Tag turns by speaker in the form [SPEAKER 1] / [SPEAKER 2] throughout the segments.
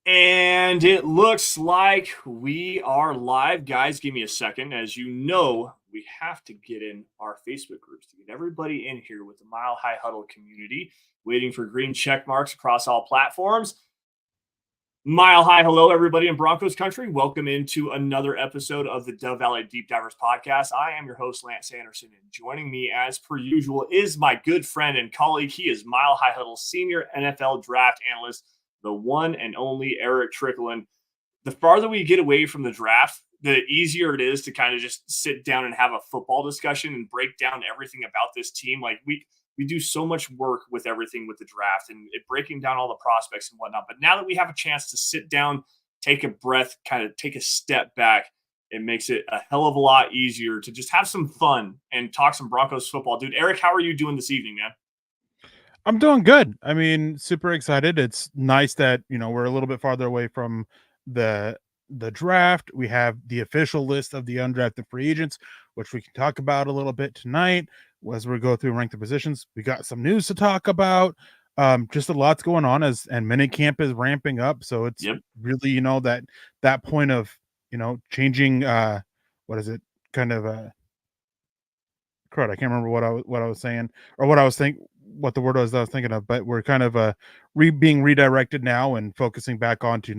[SPEAKER 1] And it looks like we are live. Guys, give me a second. As you know, we have to get in our Facebook groups to get everybody in here with the Mile High Huddle community, waiting for green check marks across all platforms. Mile High, hello, everybody in Broncos country. Welcome into another episode of the Dove Valley Deep Divers podcast. I am your host, Lance Sanderson, and joining me as per usual is my good friend and colleague. He is Mile High Huddle senior NFL draft analyst, the one and only Erick Trickel. And the farther we get away from the draft, the easier it is to kind of just sit down and have a football discussion and break down everything about this team. Like we do so much work with everything with the draft and breaking down all the prospects and whatnot. But now that we have a chance to sit down, take a breath, kind of take a step back, it makes it a hell of a lot easier to just have some fun and talk some Broncos football. Dude, Erick, how are you doing this evening, man?
[SPEAKER 2] I'm doing good. I mean, super excited. It's nice that, we're a little bit farther away from the draft. We have the official list of the undrafted free agents, which we can talk about a little bit tonight as we go through and rank the positions. We got some news to talk about. Just a lot's going on and minicamp is ramping up. So it's really, that point of, changing what is it? Kind of crud. I can't remember what I was saying or what I was thinking. What the word was I was thinking of, but we're kind of being redirected now and focusing back onto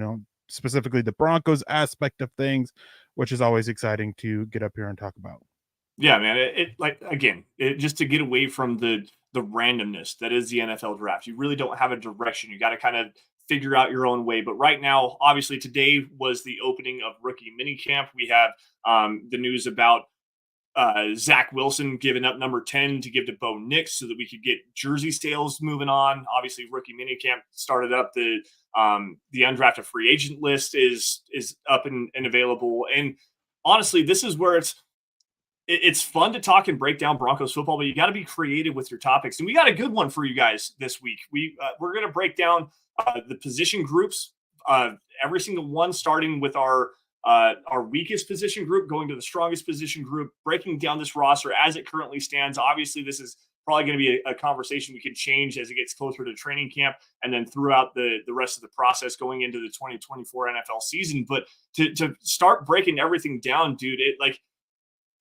[SPEAKER 2] specifically the Broncos aspect of things, which is always exciting to get up here and talk about.
[SPEAKER 1] Yeah, man. It just to get away from the randomness that is the NFL draft. You really don't have a direction. You got to kind of figure out your own way. But right now, obviously, today was the opening of rookie minicamp. We have the news about Zach Wilson giving up number 10 to give to Bo Nix so that we could get jersey sales moving on. Obviously, rookie minicamp started up. The undrafted free agent list is up and available. And honestly, this is where it's fun to talk and break down Broncos football, but you got to be creative with your topics. And we got a good one for you guys this week. We're going to break down the position groups, every single one, starting with our weakest position group, going to the strongest position group, breaking down this roster as it currently stands. Obviously, this is probably going to be a conversation we can change as it gets closer to training camp and then throughout the rest of the process going into the 2024 NFL season. But to start breaking everything down, dude,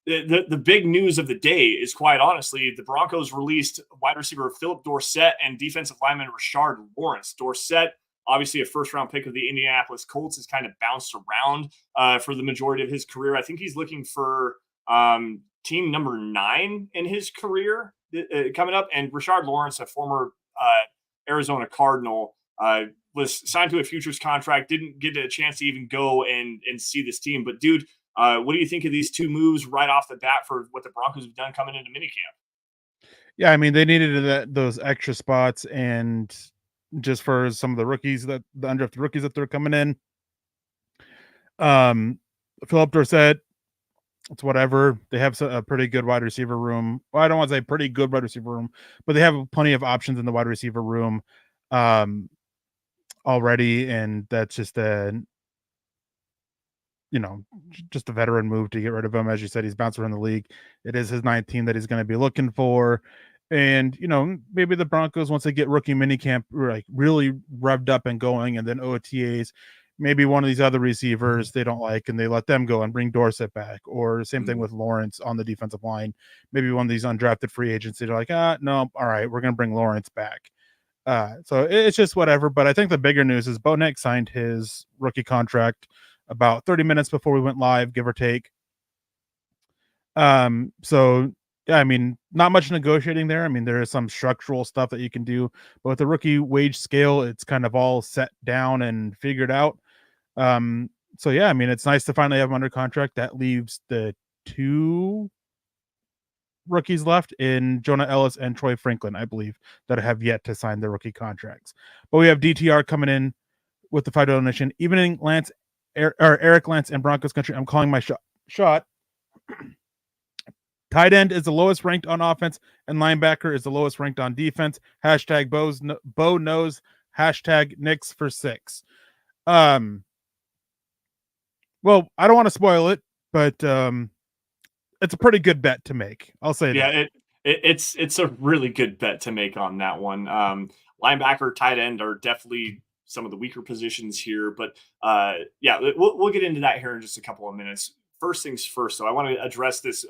[SPEAKER 1] the big news of the day is, quite honestly, the Broncos released wide receiver Phillip Dorsett and defensive lineman Rashard Lawrence. Dorsett, obviously a first-round pick of the Indianapolis Colts, has kind of bounced around for the majority of his career. I think he's looking for team number 9 in his career coming up. And Rashard Lawrence, a former Arizona Cardinal, was signed to a futures contract, didn't get a chance to even go and see this team. But, dude, what do you think of these two moves right off the bat for what the Broncos have done coming into minicamp?
[SPEAKER 2] Yeah, I mean, they needed those extra spots, and just for some of the rookies, the undrafted rookies that they're coming in. Phillip Dorsett, it's whatever. They have a pretty good wide receiver room. Well, I don't want to say pretty good wide receiver room, but they have plenty of options in the wide receiver room already, and that's just just a veteran move to get rid of him. As you said, he's bounced around the league. It is his 9th team that he's going to be looking for. And, maybe the Broncos, once they get rookie minicamp like really revved up and going, and then OTAs, maybe one of these other receivers they don't like, and they let them go and bring Dorsett back. Or same thing with Lawrence on the defensive line. Maybe one of these undrafted free agents, they're like, no, all right, we're going to bring Lawrence back. So it's just whatever. But I think the bigger news is Bo Nix signed his rookie contract about 30 minutes before we went live, give or take. So yeah, I mean, not much negotiating there. I mean, there is some structural stuff that you can do, but with the rookie wage scale, it's kind of all set down and figured out. So yeah, I mean, it's nice to finally have him under contract. That leaves the 2 rookies left in Jonah Ellis and Troy Franklin, I believe, that have yet to sign their rookie contracts. But we have DTR coming in with the $5 donation. Evening, Lance, Erick, Lance, and Broncos country. I'm calling my shot. Tight end is the lowest ranked on offense, and linebacker is the lowest ranked on defense. Hashtag Bo knows. Hashtag Knicks for 6. Well, I don't want to spoil it, but it's a pretty good bet to make. I'll say that.
[SPEAKER 1] Yeah, it's a really good bet to make on that one. Linebacker, tight end are definitely some of the weaker positions here. But yeah, we'll get into that here in just a couple of minutes. First things first, though, I want to address this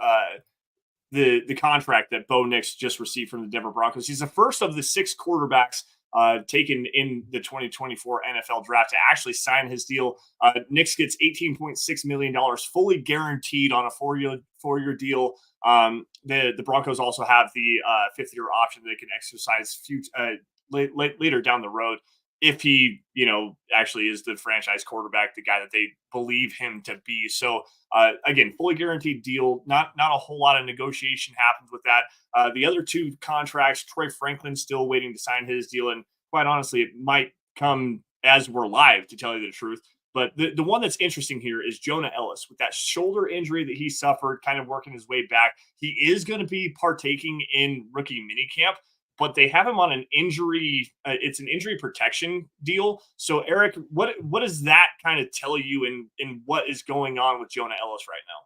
[SPEAKER 1] the contract that Bo Nix just received from the Denver Broncos. He's the first of the 6 quarterbacks taken in the 2024 NFL draft to actually sign his deal. Nix gets $18.6 million fully guaranteed on a four-year deal. The Broncos also have the 5th-year option that they can exercise later down the road if he, actually is the franchise quarterback, the guy that they believe him to be. So again, fully guaranteed deal. Not a whole lot of negotiation happens with that. The other 2 contracts, Troy Franklin still waiting to sign his deal, and quite honestly, it might come as we're live, to tell you the truth. But the one that's interesting here is Jonah Ellis with that shoulder injury that he suffered, kind of working his way back. He is going to be partaking in rookie minicamp, but they have him on an injury. It's an injury protection deal. So, Eric, what does that kind of tell you in what is going on with Jonah Ellis right now?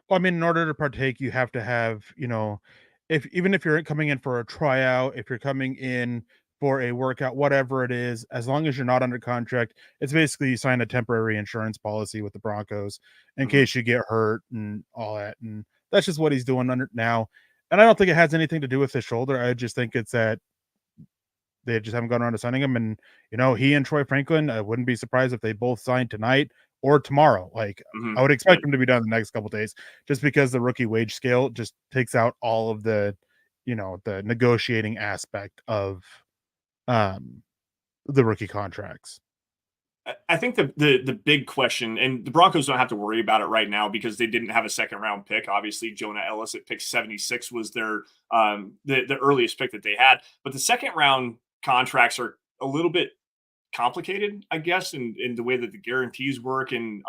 [SPEAKER 2] Well, I mean, in order to partake, you have to have, even if you're coming in for a tryout, if you're coming in for a workout, whatever it is, as long as you're not under contract, it's basically you sign a temporary insurance policy with the Broncos in case you get hurt and all that. And that's just what he's doing under now. And I don't think it has anything to do with his shoulder. I just think it's that they just haven't gone around to signing him. And, he and Troy Franklin, I wouldn't be surprised if they both signed tonight or tomorrow. Like, I would expect them to be done the next couple days, just because the rookie wage scale just takes out all of the, the negotiating aspect of the rookie contracts.
[SPEAKER 1] I think the big question, and the Broncos don't have to worry about it right now because they didn't have a 2nd-round pick. Obviously, Jonah Ellis at pick 76 was their the earliest pick that they had. But the 2nd-round contracts are a little bit complicated, I guess, in the way that the guarantees work and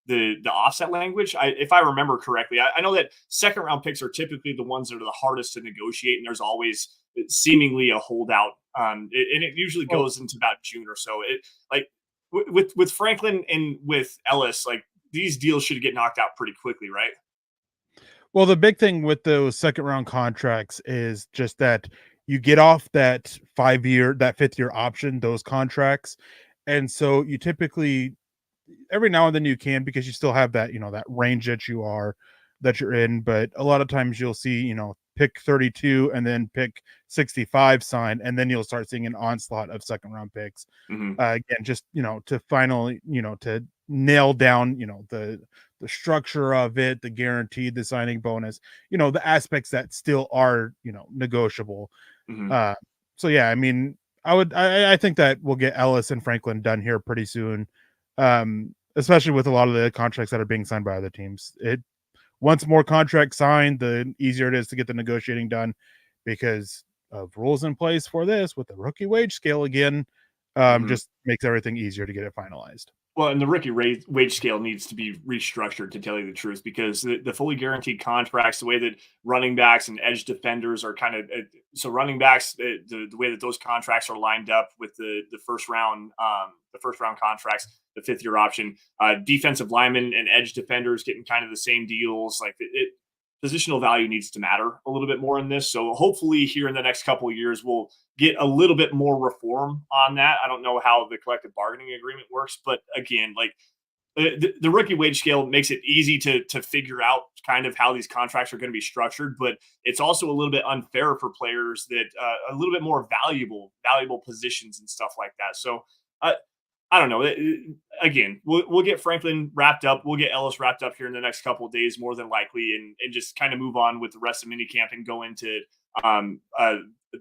[SPEAKER 1] the offset language. If I remember correctly, I know that 2nd-round picks are typically the ones that are the hardest to negotiate, and there's always seemingly a holdout. And it usually goes into about June or so. With Franklin and with Ellis, like, these deals should get knocked out pretty quickly, right?
[SPEAKER 2] Well, the big thing with those 2nd-round contracts is just that you get off that 5th-year option, those contracts. And so you typically, every now and then you can, because you still have that, that range that you're in. But a lot of times you'll see, pick 32 and then pick 65 sign, and then you'll start seeing an onslaught of 2nd-round picks. Again, just, to finally, to nail down, the structure of it, the guaranteed, the signing bonus, the aspects that still are, negotiable. So yeah, I mean, I think that we'll get Ellis and Franklin done here pretty soon. Especially with a lot of the contracts that are being signed by other teams. Once more contracts signed, the easier it is to get the negotiating done, because of rules in place for this with the rookie wage scale again. Just makes everything easier to get it finalized.
[SPEAKER 1] Well, and the rookie wage scale needs to be restructured, to tell you the truth, because the fully guaranteed contracts, the way that running backs and edge defenders are kind of so running backs, the way that those contracts are lined up with the first round contracts, the 5th-year option, defensive linemen and edge defenders getting kind of the same deals. Like, positional value needs to matter a little bit more in this. So hopefully here in the next couple of years, we'll get a little bit more reform on that. I don't know how the collective bargaining agreement works, but again, like, the rookie wage scale makes it easy to figure out kind of how these contracts are going to be structured, but it's also a little bit unfair for players that a little bit more valuable positions and stuff like that. So I don't know. Again, we'll get Franklin wrapped up. We'll get Ellis wrapped up here in the next couple of days, more than likely, and just kind of move on with the rest of minicamp and go into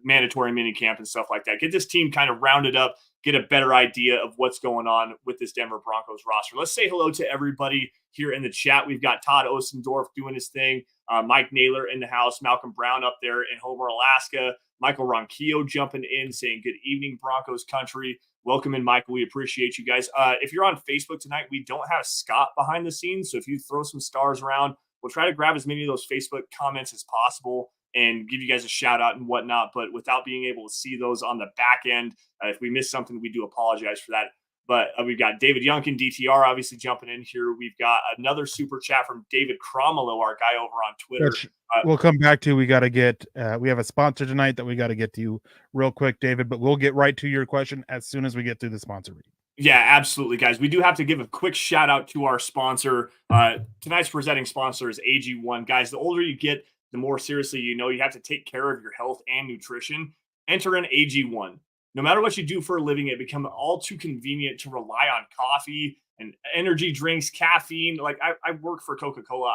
[SPEAKER 1] mandatory minicamp and stuff like that. Get this team kind of rounded up, get a better idea of what's going on with this Denver Broncos roster. Let's say hello to everybody here in the chat. We've got Todd Osendorf doing his thing, Mike Naylor in the house, Malcolm Brown up there in Homer, Alaska, Michael Ronquillo jumping in saying good evening, Broncos country. Welcome in, Michael. We appreciate you guys. If you're on Facebook tonight, we don't have Scott behind the scenes. So if you throw some stars around, we'll try to grab as many of those Facebook comments as possible and give you guys a shout out and whatnot. But without being able to see those on the back end, if we miss something, we do apologize for that. But we've got David Youngkin, DTR, obviously jumping in here. We've got another super chat from David Cromelo, our guy over on Twitter.
[SPEAKER 2] Which we'll come back to. We got to get, we have a sponsor tonight that we got to get to real quick, David, but we'll get right to your question as soon as we get through the sponsor read.
[SPEAKER 1] Yeah, absolutely, guys. We do have to give a quick shout out to our sponsor. Tonight's presenting sponsor is AG1. Guys, the older you get, the more seriously you have to take care of your health and nutrition. Enter in AG1. No matter what you do for a living, it becomes all too convenient to rely on coffee and energy drinks, caffeine. Like I work for Coca-Cola.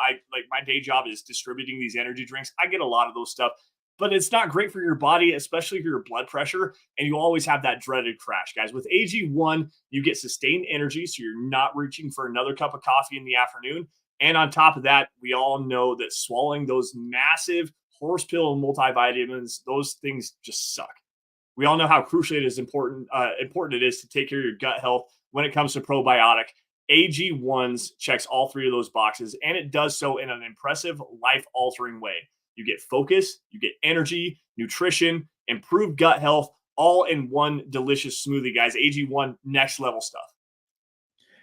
[SPEAKER 1] My day job is distributing these energy drinks. I get a lot of those stuff, but it's not great for your body, especially for your blood pressure. And you always have that dreaded crash, guys. With AG1, you get sustained energy, so you're not reaching for another cup of coffee in the afternoon. And on top of that, we all know that swallowing those massive horse pill multivitamins, those things just suck. We all know how crucial it is important it is to take care of your gut health when it comes to probiotic. AG1s checks all three of those boxes, and it does so in an impressive, life-altering way. You get focus, you get energy, nutrition, improved gut health, all in one delicious smoothie, guys. AG1, next level stuff.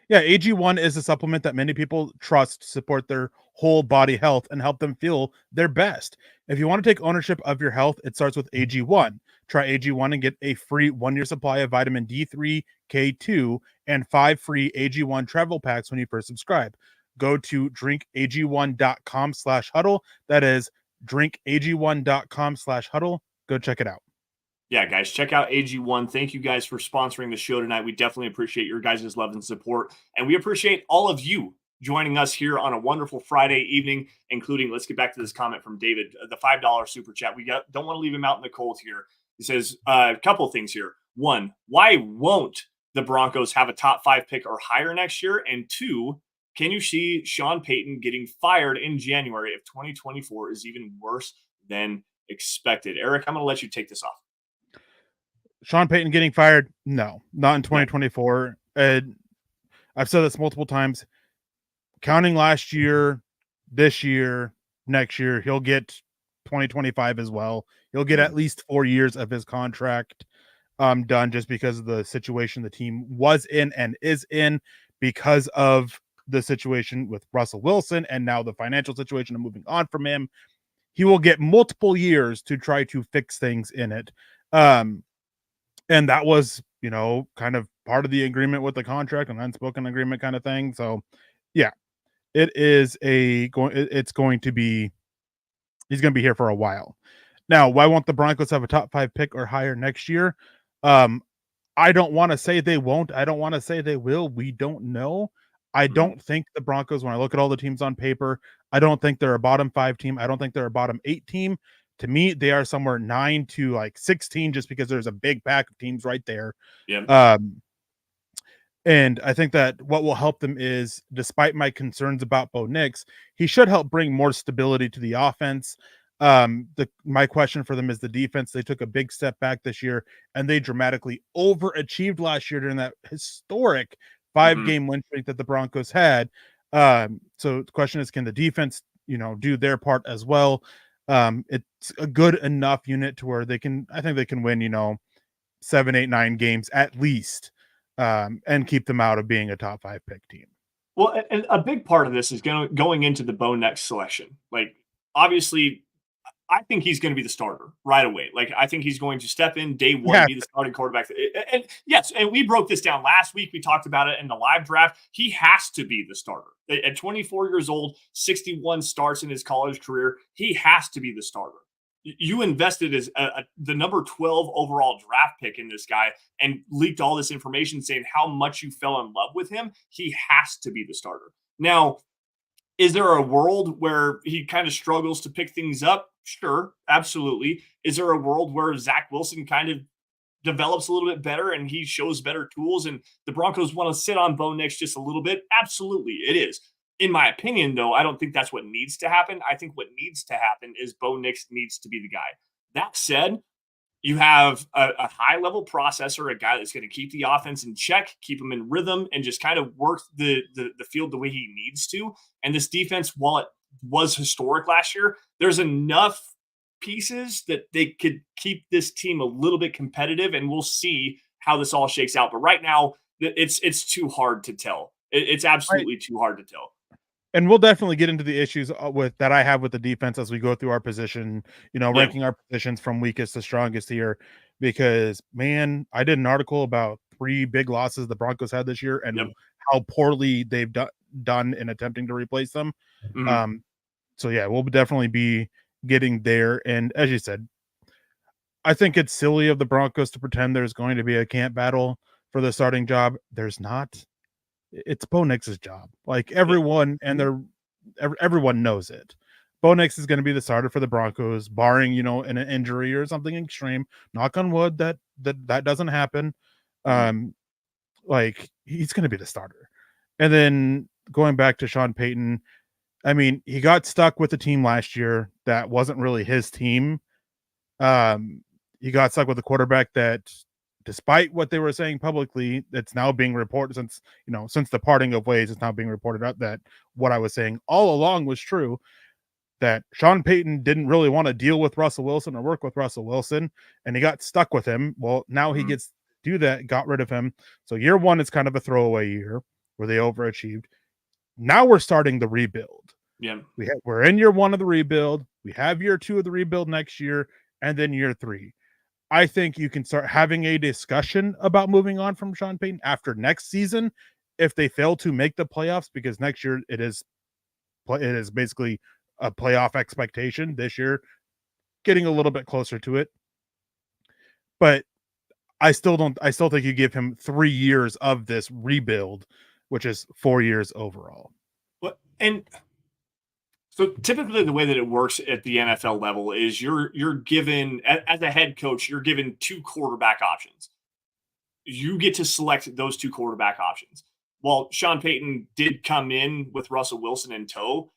[SPEAKER 2] Yeah, AG1 is a supplement that many people trust to support their whole body health and help them feel their best. If you want to take ownership of your health, it starts with AG1. Try AG1 and get a free 1-year supply of vitamin D3, K2, and 5 free AG1 travel packs when you first subscribe. Go to drinkag1.com/huddle. That is drinkag1.com/huddle. Go check it out.
[SPEAKER 1] Yeah, guys, check out AG1. Thank you guys for sponsoring the show tonight. We definitely appreciate your guys' love and support. And we appreciate all of you joining us here on a wonderful Friday evening, including, let's get back to this comment from David, the $5 super chat. Don't want to leave him out in the cold here. He says a couple of things here. One, why won't the Broncos have a top 5 pick or higher next year? And two, can you see Sean Payton getting fired in January if 2024 is even worse than expected? Eric, I'm going to let you take this off.
[SPEAKER 2] Sean Payton getting fired? No, not in 2024. I've said this multiple times. Counting last year, this year, next year, he'll get 2025 as well. He'll get at least 4 years of his contract done just because of the situation the team was in and is in because of the situation with Russell Wilson and now the financial situation of moving on from him. He will get multiple years to try to fix things in it. And that was, kind of part of the agreement with the contract, an unspoken agreement kind of thing. So, yeah, he's going to be here for a while. Now, why won't the Broncos have a top 5 pick or higher next year? I don't want to say they won't. I don't want to say they will. We don't know. I don't think the Broncos, when I look at all the teams on paper, I don't think they're a bottom 5 team. I don't think they're a bottom 8 team. To me, they are somewhere 9 to 16 just because there's a big pack of teams right there.
[SPEAKER 1] Yeah.
[SPEAKER 2] And I think that what will help them is, despite my concerns about Bo Nix, he should help bring more stability to the offense. My question for them is the defense. They took a big step back this year, and they dramatically overachieved last year during that historic 5-game win streak that the Broncos had. So the question is, can the defense, do their part as well? It's a good enough unit to where I think they can win, 7, 8, 9 games at least, and keep them out of being a top 5 pick team.
[SPEAKER 1] Well, and a big part of this is going into the Bo Nix selection. Like, obviously, I think he's going to be the starter right away. Like, I think he's going to step in day one, be the starting quarterback. And yes, and we broke this down last week. We talked about it in the live draft. He has to be the starter. At 24 years old, 61 starts in his college career. He has to be the starter. You invested as the number 12 overall draft pick in this guy and leaked all this information saying how much you fell in love with him. He has to be the starter. Now, is there a world where he kind of struggles to pick things up? Sure, absolutely. Is there a world where Zach Wilson kind of develops a little bit better and he shows better tools and the Broncos want to sit on Bo Nix just a little bit? Absolutely, it is. In my opinion, though, I don't think that's what needs to happen. I think what needs to happen is Bo Nix needs to be the guy. That said, you have a high-level processor, a guy that's going to keep the offense in check, keep them in rhythm, and just kind of work the field the way he needs to. And this defense, while it was historic last year, there's enough pieces that they could keep this team a little bit competitive, and we'll see how this all shakes out. But right now, It's too hard to tell. It's absolutely too hard to tell.
[SPEAKER 2] And we'll definitely get into the issues with that I have with the defense as we go through our position,
[SPEAKER 1] Yeah.
[SPEAKER 2] ranking our positions from weakest to strongest here. Because man, I did an article about 3 big losses the Broncos had this year and
[SPEAKER 1] Yep.
[SPEAKER 2] how poorly they've done in attempting to replace them.
[SPEAKER 1] Mhm.
[SPEAKER 2] So yeah, we'll definitely be getting there. And as you said, I think it's silly of the Broncos to pretend there's going to be a camp battle for the starting job. There's not. It's Bo Nix's job. Like
[SPEAKER 1] Yeah.
[SPEAKER 2] everyone and everyone knows it. Bo Nix is going to be the starter for the Broncos, barring an injury or something extreme. Knock on wood that doesn't happen.
[SPEAKER 1] Mhm.
[SPEAKER 2] Like he's going to be the starter. And then going back to Sean Payton, I mean, he got stuck with the team last year that wasn't really his team. Um, he got stuck with a quarterback that, despite what they were saying publicly, it's now being reported since the parting of ways, it's now being reported out that what I was saying all along was true. That Sean Payton didn't really want to deal with Russell Wilson or work with Russell Wilson, and he got stuck with him. Well, now he
[SPEAKER 1] Mhm.
[SPEAKER 2] gets to do that, got rid of him. So year one is kind of a throwaway year where they overachieved. Now we're starting the rebuild.
[SPEAKER 1] Yeah.
[SPEAKER 2] We're in year one of the rebuild. We have year two of the rebuild next year, and then year three. I think you can start having a discussion about moving on from Sean Payton after next season if they fail to make the playoffs, because next year it is basically a playoff expectation. This year, getting a little bit closer to it, but I still think you give him 3 years of this rebuild, which is 4 years overall.
[SPEAKER 1] What and so typically the way that it works at the NFL level is you're given as a head coach, you're given 2 quarterback options. You get to select those 2 quarterback options. While Sean Payton did come in with Russell Wilson in tow,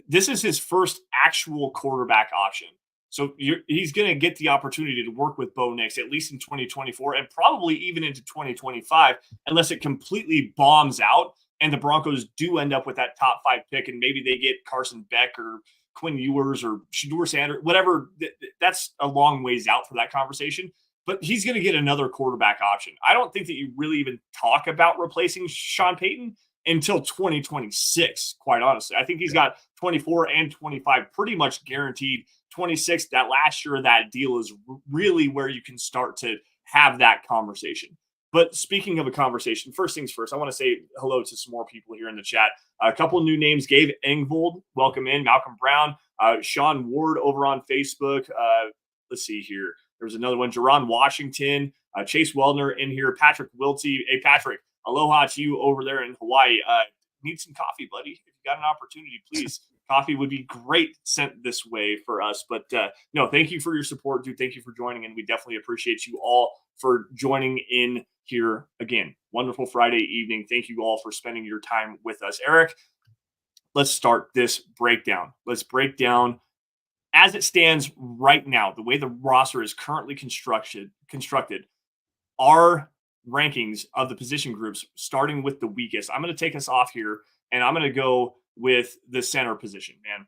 [SPEAKER 1] this is his first actual quarterback option. So he's going to get the opportunity to work with Bo Nix at least in 2024 and probably even into 2025, unless it completely bombs out and the Broncos do end up with that top 5 pick and maybe they get Carson Beck or Quinn Ewers or Shedeur Sanders, whatever. That's a long ways out for that conversation, but he's going to get another quarterback option. I don't think that you really even talk about replacing Sean Payton until 2026, quite honestly. I think he's got 24 and 25 pretty much guaranteed. 26, that last year of that deal is really where you can start to have that conversation. But speaking of a conversation, first things first, I want to say hello to some more people here in the chat. A couple new names. Gabe Engvold, welcome in. Malcolm Brown, Sean Ward over on Facebook. Let's see here. There's another one. Jerron Washington, Chase Weldner in here. Patrick Wiltsey. Hey, Patrick, aloha to you over there in Hawaii. Need some coffee, buddy. If you got an opportunity, please. Coffee would be great sent this way for us. But no, thank you for your support, dude. Thank you for joining. And we definitely appreciate you all for joining in here again. Wonderful Friday evening. Thank you all for spending your time with us. Eric, let's start this breakdown. Let's break down as it stands right now, the way the roster is currently constructed, our rankings of the position groups, starting with the weakest. I'm going to take us off here, and I'm going to go with the center position, man.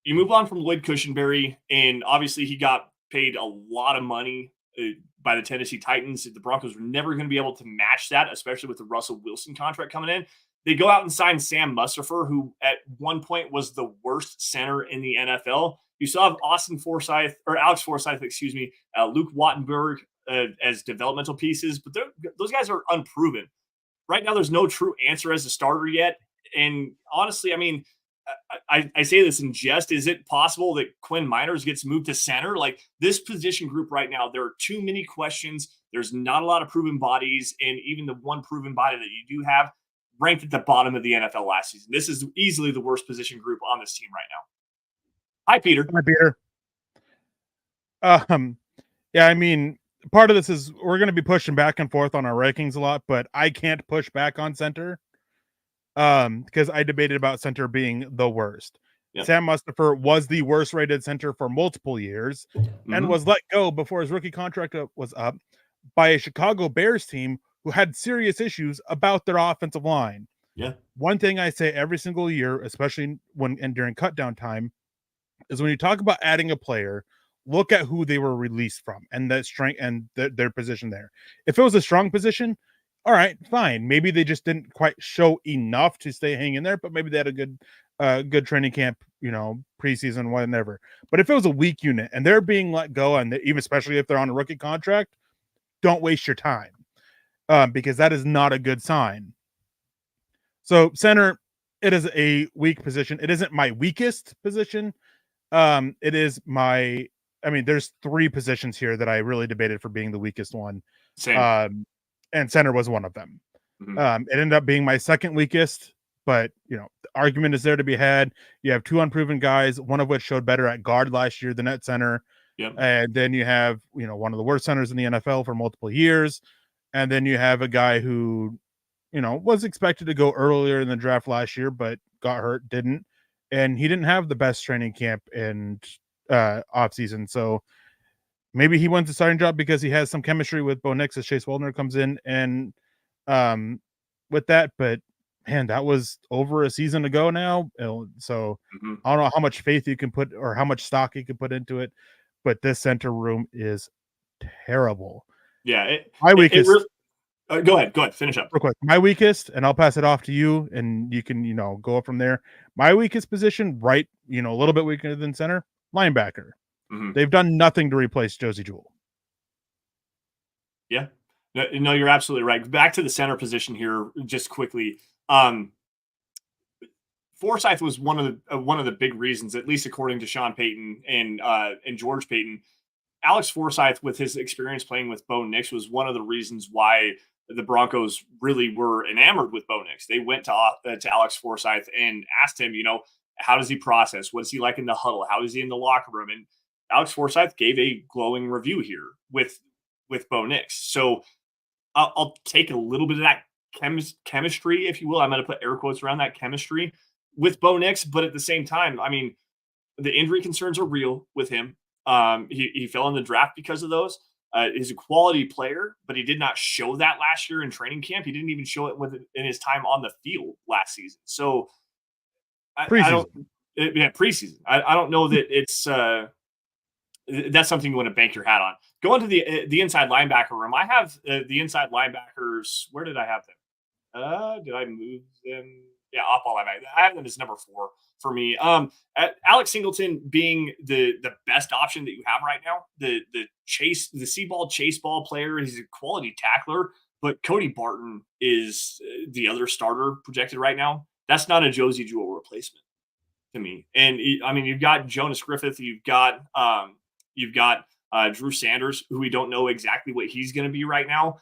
[SPEAKER 1] You move on from Lloyd Cushenberry, and obviously he got paid a lot of money by the Tennessee Titans. The Broncos were never going to be able to match that, especially with the Russell Wilson contract coming in. They go out and sign Sam Mustipher, who at one point was the worst center in the NFL. You still have Alex Forsyth, Luke Wattenberg as developmental pieces, but those guys are unproven. Right now, there's no true answer as a starter yet. And honestly, I mean, I say this in jest. Is it possible that Quinn Miners gets moved to center? Like this position group right now, there are too many questions. There's not a lot of proven bodies. And even the one proven body that you do have ranked at the bottom of the NFL last season. This is easily the worst position group on this team right now. Hi, Peter.
[SPEAKER 2] Hi, Peter. Yeah, I mean, part of this is we're going to be pushing back and forth on our rankings a lot, but I can't push back on center because I debated about center being the worst. Yep. Sam Mustipher was the worst rated center for multiple years and was let go before his rookie contract was up by a Chicago Bears team who had serious issues about their offensive line.
[SPEAKER 1] Yeah.
[SPEAKER 2] One thing I say every single year, especially during cutdown time, is when you talk about adding a player, look at who they were released from and that strength and their position there. If it was a strong position, all right, fine. Maybe they just didn't quite show enough to stay hanging there, but maybe they had a good training camp, preseason, whatever. But if it was a weak unit and they're being let go, and even especially if they're on a rookie contract, don't waste your time, because that is not a good sign. So center, it is a weak position. It isn't my weakest position. It is my. I mean, there's 3 positions here that I really debated for being the weakest one.
[SPEAKER 1] Same.
[SPEAKER 2] And center was one of them.
[SPEAKER 1] Mm-hmm.
[SPEAKER 2] It ended up being my second weakest, but the argument is there to be had. You have 2 unproven guys, one of which showed better at guard last year than at center.
[SPEAKER 1] Yep.
[SPEAKER 2] And then you have, one of the worst centers in the NFL for multiple years. And then you have a guy who, was expected to go earlier in the draft last year, but got hurt, didn't. And he didn't have the best training camp and off season. So maybe he wins the starting job because he has some chemistry with Bo Nix as Chase Waldner comes in and with that. But man, that was over a season ago now. So I don't know how much faith you can put or how much stock you can put into it. But this center room is terrible.
[SPEAKER 1] Yeah.
[SPEAKER 2] My weakest.
[SPEAKER 1] Go ahead. Finish up.
[SPEAKER 2] Real quick. My weakest, and I'll pass it off to you, and you can, go up from there. My weakest position, right, a little bit weaker than center, linebacker.
[SPEAKER 1] Mm-hmm.
[SPEAKER 2] They've done nothing to replace Josie Jewell.
[SPEAKER 1] Yeah. No, you're absolutely right. Back to the center position here, just quickly. Forsythe was one of the big reasons, at least according to Sean Payton and George Payton. Alex Forsythe, with his experience playing with Bo Nix, was one of the reasons why the Broncos really were enamored with Bo Nix. They went to Alex Forsythe and asked him, how does he process? What is he like in the huddle? How is he in the locker room? And Alex Forsythe gave a glowing review here with Bo Nix. So I'll take a little bit of that chemistry, if you will. I'm going to put air quotes around that chemistry with Bo Nix, but at the same time, I mean, the injury concerns are real with him. He fell in the draft because of those. He's a quality player, but he did not show that last year in training camp. He didn't even show it in his time on the field last season. So preseason. I don't know that it's that's something you want to bank your hat on. Going to the inside linebacker room, I have the inside linebackers. Where did I have them? Did I move them? Yeah, off ball linebacker. I have them as number 4 for me. Alex Singleton being the best option that you have right now. The C-ball chase ball player. He's a quality tackler, but Cody Barton is the other starter projected right now. That's not a Josie Jewell replacement to me. And I mean, you've got Jonas Griffith. You've got Drew Sanders, who we don't know exactly what he's going to be right now.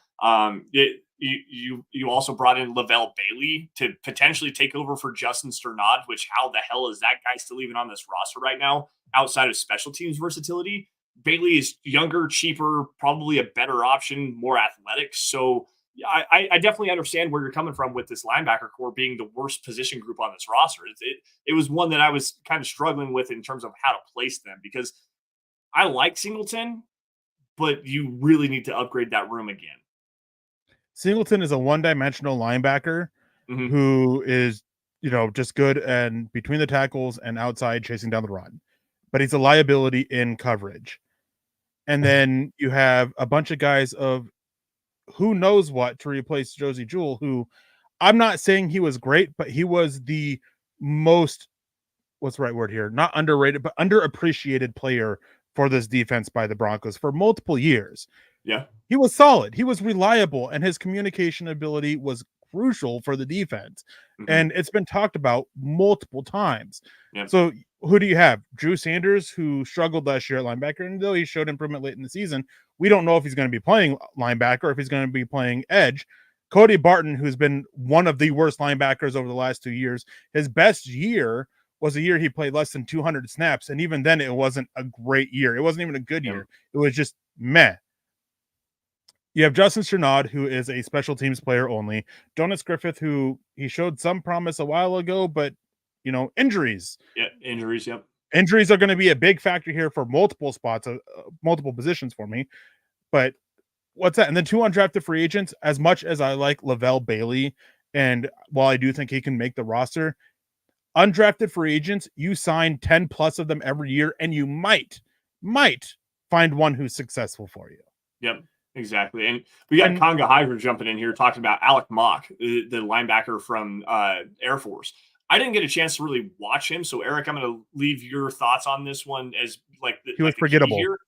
[SPEAKER 1] You also brought in Lavelle Bailey to potentially take over for Justin Sternad, which how the hell is that guy still even on this roster right now outside of special teams versatility? Bailey is younger, cheaper, probably a better option, more athletic. So I definitely understand where you're coming from with this linebacker core being the worst position group on this roster. It was one that I was kind of struggling with in terms of how to place them because I like Singleton, but you really need to upgrade that room again.
[SPEAKER 2] Singleton is a one-dimensional linebacker who is, just good and between the tackles and outside chasing down the run. But he's a liability in coverage. And then you have a bunch of guys of who knows what to replace Josie Jewell, who I'm not saying he was great, but he was the most, what's the right word here? Not underrated, but underappreciated player for this defense by the Broncos for multiple years.
[SPEAKER 1] Yeah.
[SPEAKER 2] He was solid. He was reliable, and his communication ability was crucial for the defense. And it's been talked about multiple times.
[SPEAKER 1] Yep.
[SPEAKER 2] So who do you have? Drew Sanders, who struggled last year at linebacker, and though he showed improvement late in the season, we don't know if he's going to be playing linebacker or if he's going to be playing edge. Cody Barton, who's been one of the worst linebackers over the last 2 years, his best year was a year he played less than 200 snaps, and even then it wasn't a great year. It wasn't even a good year. It was just meh. You have Justin Sternad, who is a special teams player only. Jonas Griffith, who he showed some promise a while ago, but, injuries.
[SPEAKER 1] Yeah, injuries, yep.
[SPEAKER 2] Injuries are going to be a big factor here for multiple spots, multiple positions for me. But what's that? And then 2 undrafted free agents, as much as I like Lavelle Bailey, and while I do think he can make the roster, undrafted free agents, you sign 10 plus of them every year, and you might find one who's successful for you.
[SPEAKER 1] Yep. Exactly. And we got
[SPEAKER 2] And
[SPEAKER 1] Conga Hyder jumping in here talking about Alec Mock, the linebacker from Air Force. I didn't get a chance to really watch him. So, Eric, I'm going to leave your thoughts on this one as
[SPEAKER 2] he was
[SPEAKER 1] the key
[SPEAKER 2] forgettable.
[SPEAKER 1] here.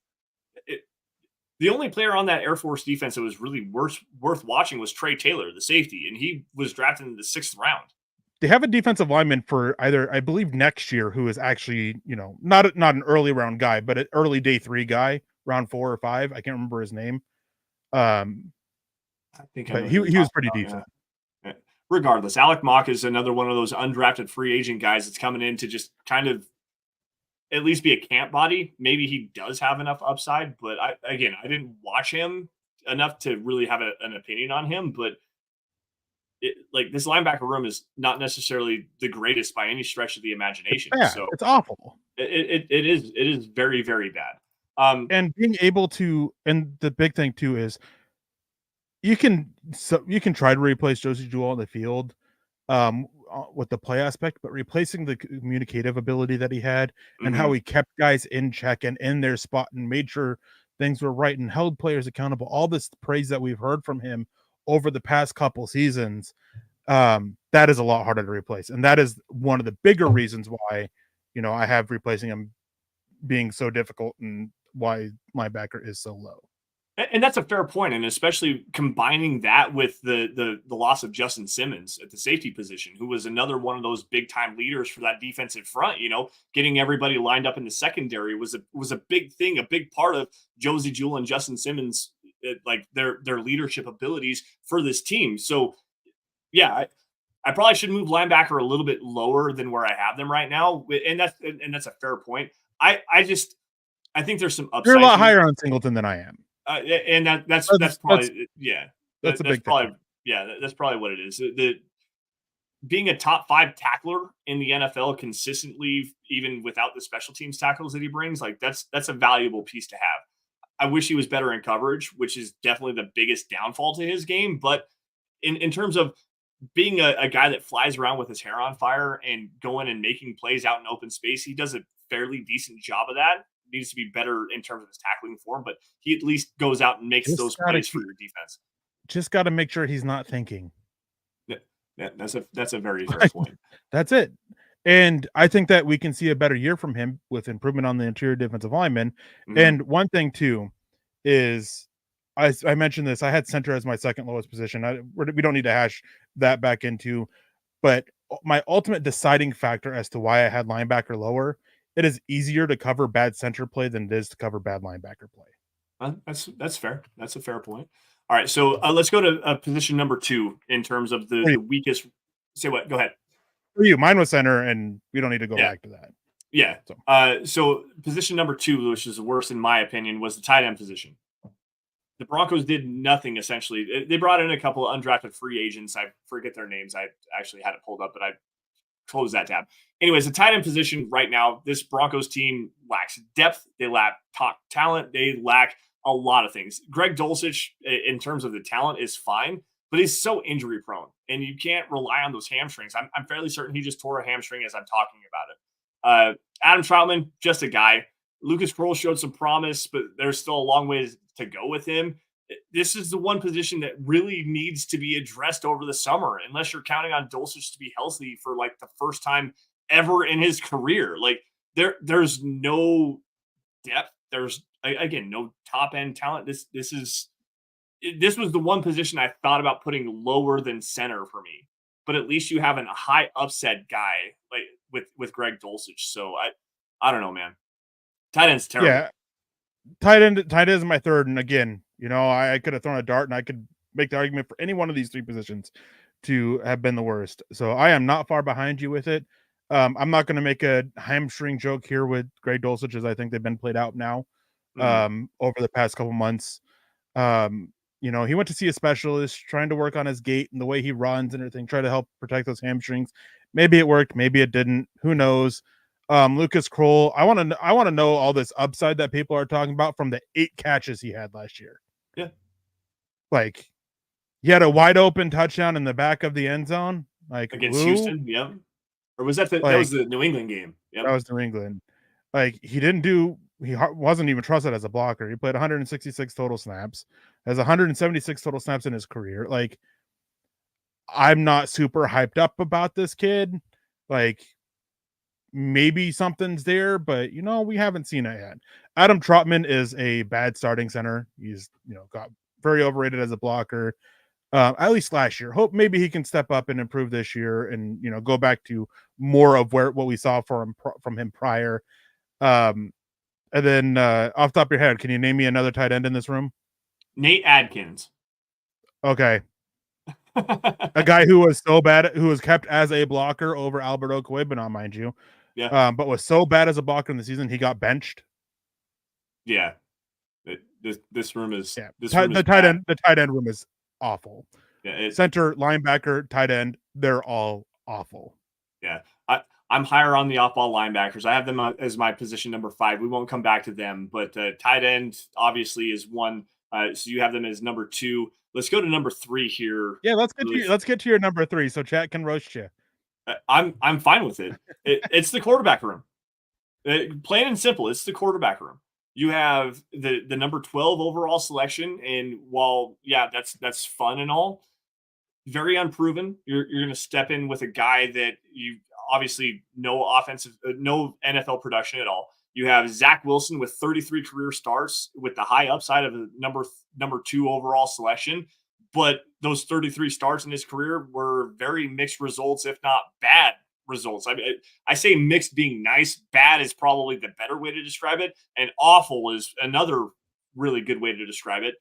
[SPEAKER 1] The only player on that Air Force defense that was really worth watching was Trey Taylor, the safety, and he was drafted in the 6th round.
[SPEAKER 2] They have a defensive lineman for either, I believe, next year, who is actually, not an early round guy, but an early day 3 guy, round 4 or 5. I can't remember his name.
[SPEAKER 1] I think I
[SPEAKER 2] But
[SPEAKER 1] know
[SPEAKER 2] he
[SPEAKER 1] who you're
[SPEAKER 2] was
[SPEAKER 1] talking
[SPEAKER 2] pretty
[SPEAKER 1] about,
[SPEAKER 2] decent.
[SPEAKER 1] yeah. Regardless, Alec Mock is another one of those undrafted free agent guys that's coming in to just kind of at least be a camp body. Maybe he does have enough upside, but I didn't watch him enough to really have an opinion on him. But this linebacker room is not necessarily the greatest by any stretch of the imagination.
[SPEAKER 2] Yeah,
[SPEAKER 1] So
[SPEAKER 2] it's awful.
[SPEAKER 1] it is very, very bad.
[SPEAKER 2] And being able to, and the big thing too is you can try to replace Josie Jewell on the field with the play aspect, but replacing the communicative ability that he had and how he kept guys in check and in their spot and made sure things were right and held players accountable, all this praise that we've heard from him over the past couple seasons, that is a lot harder to replace. And that is one of the bigger reasons why, I have replacing him being so difficult and why linebacker is so low.
[SPEAKER 1] And that's a fair point, and especially combining that with the loss of Justin Simmons at the safety position, who was another one of those big time leaders for that defensive front. Getting everybody lined up in the secondary was a big thing, a big part of Josie Jewell and Justin Simmons, their leadership abilities for this team. So, yeah, I probably should move linebacker a little bit lower than where I have them right now, and that's a fair point. I think there's some upside.
[SPEAKER 2] You're a lot higher on Singleton than I am.
[SPEAKER 1] And that's probably
[SPEAKER 2] that's a big
[SPEAKER 1] probably
[SPEAKER 2] thing.
[SPEAKER 1] that's probably what it is. Being a top 5 tackler in the NFL consistently, even without the special teams tackles that he brings, that's a valuable piece to have. I wish he was better in coverage, which is definitely the biggest downfall to his game. But in terms of being a guy that flies around with his hair on fire and going and making plays out in open space, he does a fairly decent job of that. Needs to be better in terms of his tackling form, but he at least goes out and makes those plays for your defense.
[SPEAKER 2] Just got to make sure he's not thinking.
[SPEAKER 1] Yeah, that's a very fair point.
[SPEAKER 2] That's it. And I think that we can see a better year from him with improvement on the interior defensive lineman. And one thing too is, I mentioned this, I had center as my second lowest position. We don't need to hash that back into, but my ultimate deciding factor as to why I had linebacker lower, it is easier to cover bad center play than it is to cover bad linebacker play.
[SPEAKER 1] That's fair. That's a fair point. All right, so let's go to position number 2 in terms of the weakest. Say what? Go ahead.
[SPEAKER 2] For you, mine was center, and we don't need to go back to that.
[SPEAKER 1] Yeah. So position number 2, which is the worst in my opinion, was the tight end position. The Broncos did nothing essentially. They brought in a couple of undrafted free agents. I forget their names. I actually had it pulled up, but I close that tab. Anyways, the tight end position right now, this Broncos team lacks depth. They lack top talent. They lack a lot of things. Greg Dulcich, in terms of the talent, is fine, but he's so injury prone, and you can't rely on those hamstrings. I'm fairly certain he just tore a hamstring as I'm talking about it. Adam Troutman, just a guy. Lucas Kroll showed some promise, but there's still a long way to go with him. This is the one position that really needs to be addressed over the summer, unless you're counting on Dulcich to be healthy for the first time ever in his career. There's no depth. There's again no top end talent. This was the one position I thought about putting lower than center for me, but at least you have a high upset guy with Greg Dulcich. So I don't know, man. Tight end's terrible.
[SPEAKER 2] Yeah, tight end is my third, and again, I could have thrown a dart and I could make the argument for any one of these 3 positions to have been the worst. So I am not far behind you with it. I'm not going to make a hamstring joke here with Greg Dulcich, as I think they've been played out now over the past couple months. He went to see a specialist, trying to work on his gait and the way he runs and everything, try to help protect those hamstrings. Maybe it worked, maybe it didn't. Who knows? Lucas Kroll, I want to know all this upside that people are talking about from the 8 catches he had last year.
[SPEAKER 1] Yeah.
[SPEAKER 2] He had a wide open touchdown in the back of the end zone.
[SPEAKER 1] Against Houston, yeah. Or was that that was the New England game?
[SPEAKER 2] Yep. That was New England. He wasn't even trusted as a blocker. He played 166 total snaps, has 176 total snaps in his career. Like, I'm not super hyped up about this kid. Like, maybe something's there, but we haven't seen it yet. Adam Trotman is a bad starting center. He's got very overrated as a blocker, at least last year. Hope maybe he can step up and improve this year, and go back to more of what we saw from him prior. And then off the top of your head, can you name me another tight end in this room?
[SPEAKER 1] Nate Adkins.
[SPEAKER 2] Okay. A guy who was so bad, who was kept as a blocker over Alberto Cuebanon, mind you.
[SPEAKER 1] Yeah.
[SPEAKER 2] But was so bad as a blocker in the season, he got benched.
[SPEAKER 1] Yeah. This room is
[SPEAKER 2] the tight end room is awful.
[SPEAKER 1] Yeah,
[SPEAKER 2] center, linebacker, tight end, they're all awful.
[SPEAKER 1] Yeah. I'm higher on the off-ball linebackers. I have them as my position number 5. We won't come back to them, but tight end obviously is one. So you have them as number 2. Let's go to number 3 here.
[SPEAKER 2] Yeah, let's get to your number 3 so chat can roast you.
[SPEAKER 1] I'm fine with it. It's the quarterback room. Plain and simple, it's the quarterback room. You have the number 12 overall selection, and while that's fun and all, very unproven. You're going to step in with a guy that you obviously no NFL production at all. You have Zach Wilson with 33 career starts with the high upside of the number 2 overall selection. But those 33 starts in his career were very mixed results, if not bad results. I mean, I say mixed being nice. Bad is probably the better way to describe it. And awful is another really good way to describe it.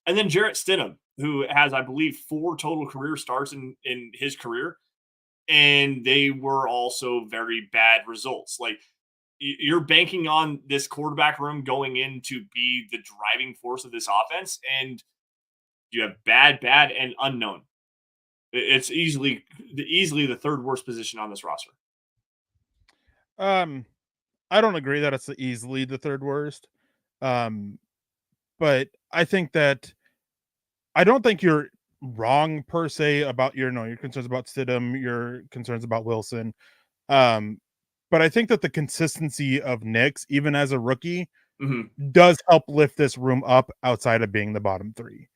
[SPEAKER 1] And then Jarrett Stidham, who has, I believe, 4 total career starts in his career. And they were also very bad results. Like, you're banking on this quarterback room going in to be the driving force of this offense. And you have bad, and unknown. It's easily the third worst position on this roster.
[SPEAKER 2] I don't agree that it's easily the third worst. But I think that I don't think you're wrong per se about your concerns about Stidham, your concerns about Wilson. But I think that the consistency of Nix, even as a rookie, does help lift this room up outside of being the bottom 3.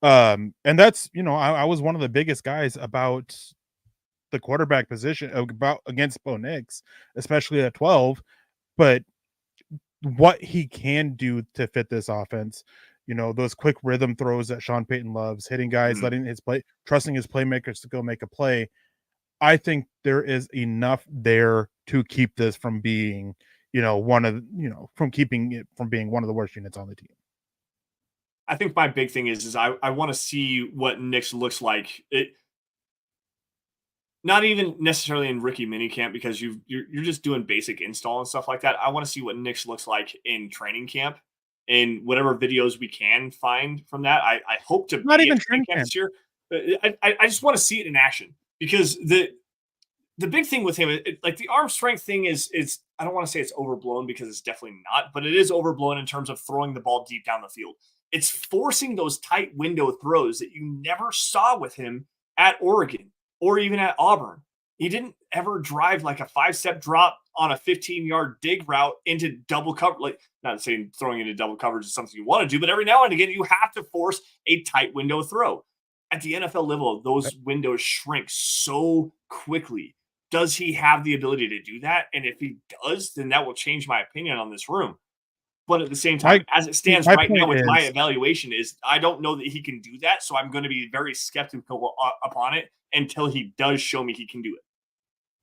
[SPEAKER 2] And that's, I was one of the biggest guys about the quarterback position against Bo Nix, especially at 12, but what he can do to fit this offense, those quick rhythm throws that Sean Payton loves, hitting guys, trusting his playmakers to go make a play. I think there is enough there to keep this from being, from keeping it from being one of the worst units on the team.
[SPEAKER 1] I think my big thing is I want to see what Nix looks like. Not even necessarily in rookie minicamp, because you're just doing basic install and stuff like that. I want to see what Nix looks like in training camp, and whatever videos we can find from that. I hope to
[SPEAKER 2] not even training camp
[SPEAKER 1] this year. I just want to see it in action, because the big thing with him, like the arm strength thing is I don't want to say it's overblown, because it's definitely not, but it is overblown in terms of throwing the ball deep down the field. It's forcing those tight window throws that you never saw with him at Oregon or even at Auburn. He didn't ever drive like a 5-step drop on a 15-yard dig route into double cover. Like, not saying throwing into double coverage is something you want to do, but every now and again, you have to force a tight window throw. At the NFL level, those windows shrink so quickly. Does he have the ability to do that? And if he does, then that will change my opinion on this room. But at the same time, as it stands right now with my evaluation, is I don't know that he can do that. So I'm going to be very skeptical upon it until he does show me he can do it.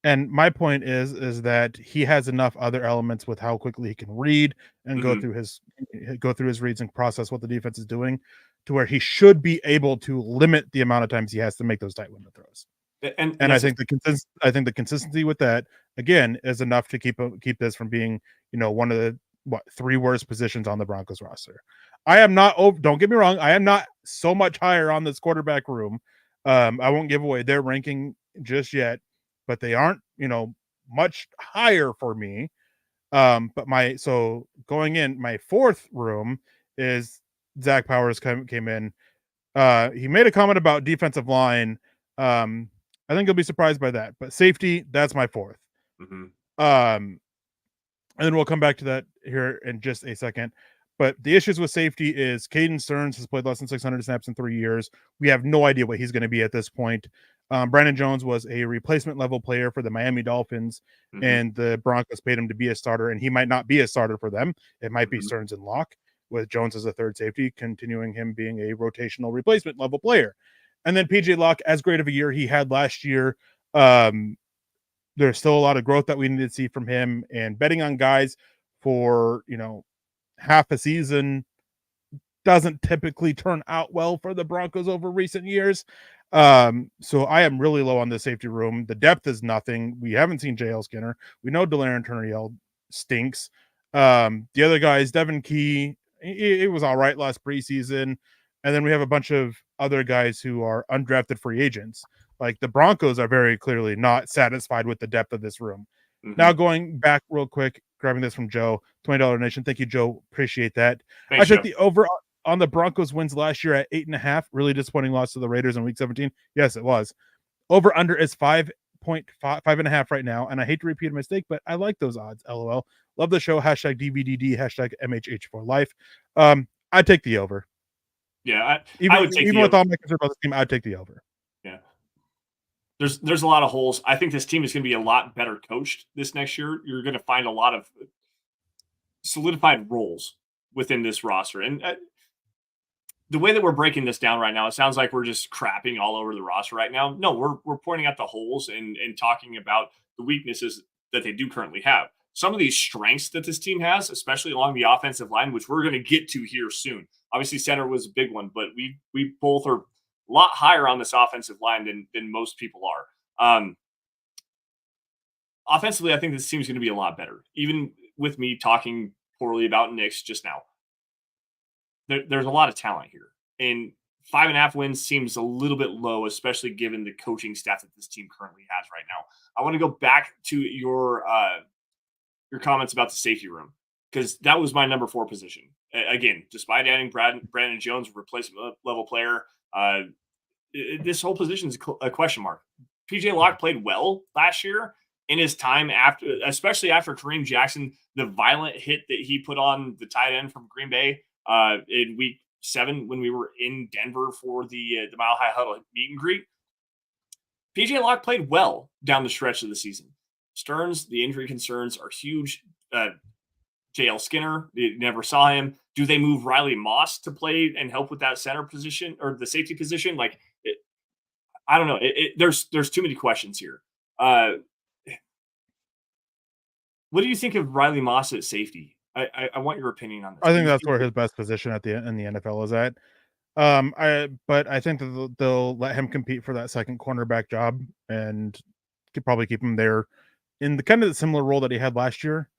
[SPEAKER 2] And my point is that he has enough other elements with how quickly he can read and go through his reads and process what the defense is doing, to where he should be able to limit the amount of times he has to make those tight window throws. And I think the consistency with that, again, is enough to keep this from being, one of the 3 worst positions on the Broncos roster. I am not, don't get me wrong, I am not so much higher on this quarterback room. I won't give away their ranking just yet, but they aren't, much higher for me. But going in, my 4th room is Zach Powers came in. He made a comment about defensive line. I think you'll be surprised by that, but safety, that's my 4th. And then we'll come back to that here in just a second. But the issues with safety is Caden Stearns has played less than 600 snaps in 3 years. We have no idea what he's going to be at this point. Brandon Jones was a replacement level player for the Miami Dolphins, and the Broncos paid him to be a starter, and he might not be a starter for them. It might be Stearns and Locke, with Jones as a third safety, continuing him being a rotational replacement level player. And then PJ Locke, as great of a year he had last year, there's still a lot of growth that we need to see from him, and betting on guys for, half a season doesn't typically turn out well for the Broncos over recent years. So I am really low on the safety room. The depth is nothing. We haven't seen JL Skinner. We know Delarrin Turner stinks. The other guys, Devin Key, it was all right last preseason. And then we have a bunch of other guys who are undrafted free agents. Like the Broncos are very clearly not satisfied with the depth of this room. Now going back real quick, grabbing this from Joe, $20 Nation. Thank you, Joe. Appreciate that.
[SPEAKER 1] Thanks,
[SPEAKER 2] I took the over on the Broncos wins last year at 8.5. Really disappointing loss to the Raiders in week 17. Yes, it was. Over under is 5.5 right now. And I hate to repeat a mistake, but I like those odds. LOL. Love the show. Hashtag DVDD, hashtag MHH for life. I'd take the over.
[SPEAKER 1] Yeah.
[SPEAKER 2] I would take even with all my concern about this team, I'd take the over.
[SPEAKER 1] Yeah. There's a lot of holes. I think this team is going to be a lot better coached this next year. You're going to find a lot of solidified roles within this roster. And the way that we're breaking this down right now, it sounds like we're just crapping all over the roster right now. No, we're pointing out the holes and talking about the weaknesses that they do currently have. Some of these strengths that this team has, especially along the offensive line, which we're going to get to here soon. Obviously, center was a big one, but we both are a lot higher on this offensive line than most people are. Offensively, I think this team is going to be a lot better. Even with me talking poorly about Knicks just now, there's a lot of talent here. And 5.5 wins seems a little bit low, especially given the coaching staff that this team currently has right now. I want to go back to your comments about the safety room, because that was my number 4 position. Again, despite adding Brandon Jones, replacement level player, this whole position is a question mark. PJ Locke played well last year in his time after, especially after Kareem Jackson, the violent hit that he put on the tight end from Green Bay in week 7 when we were in Denver for the Mile High Huddle meet and greet. PJ Locke played well down the stretch of the season. Stearns, the injury concerns are huge. JL Skinner, you never saw him. Do they move Riley Moss to play and help with that center position or the safety position? I don't know. There's too many questions here. What do you think of Riley Moss at safety? I want your opinion on this.
[SPEAKER 2] I think that's where his best position in the NFL is at. But I think that they'll let him compete for that second cornerback job and could probably keep him there in the kind of the similar role that he had last year.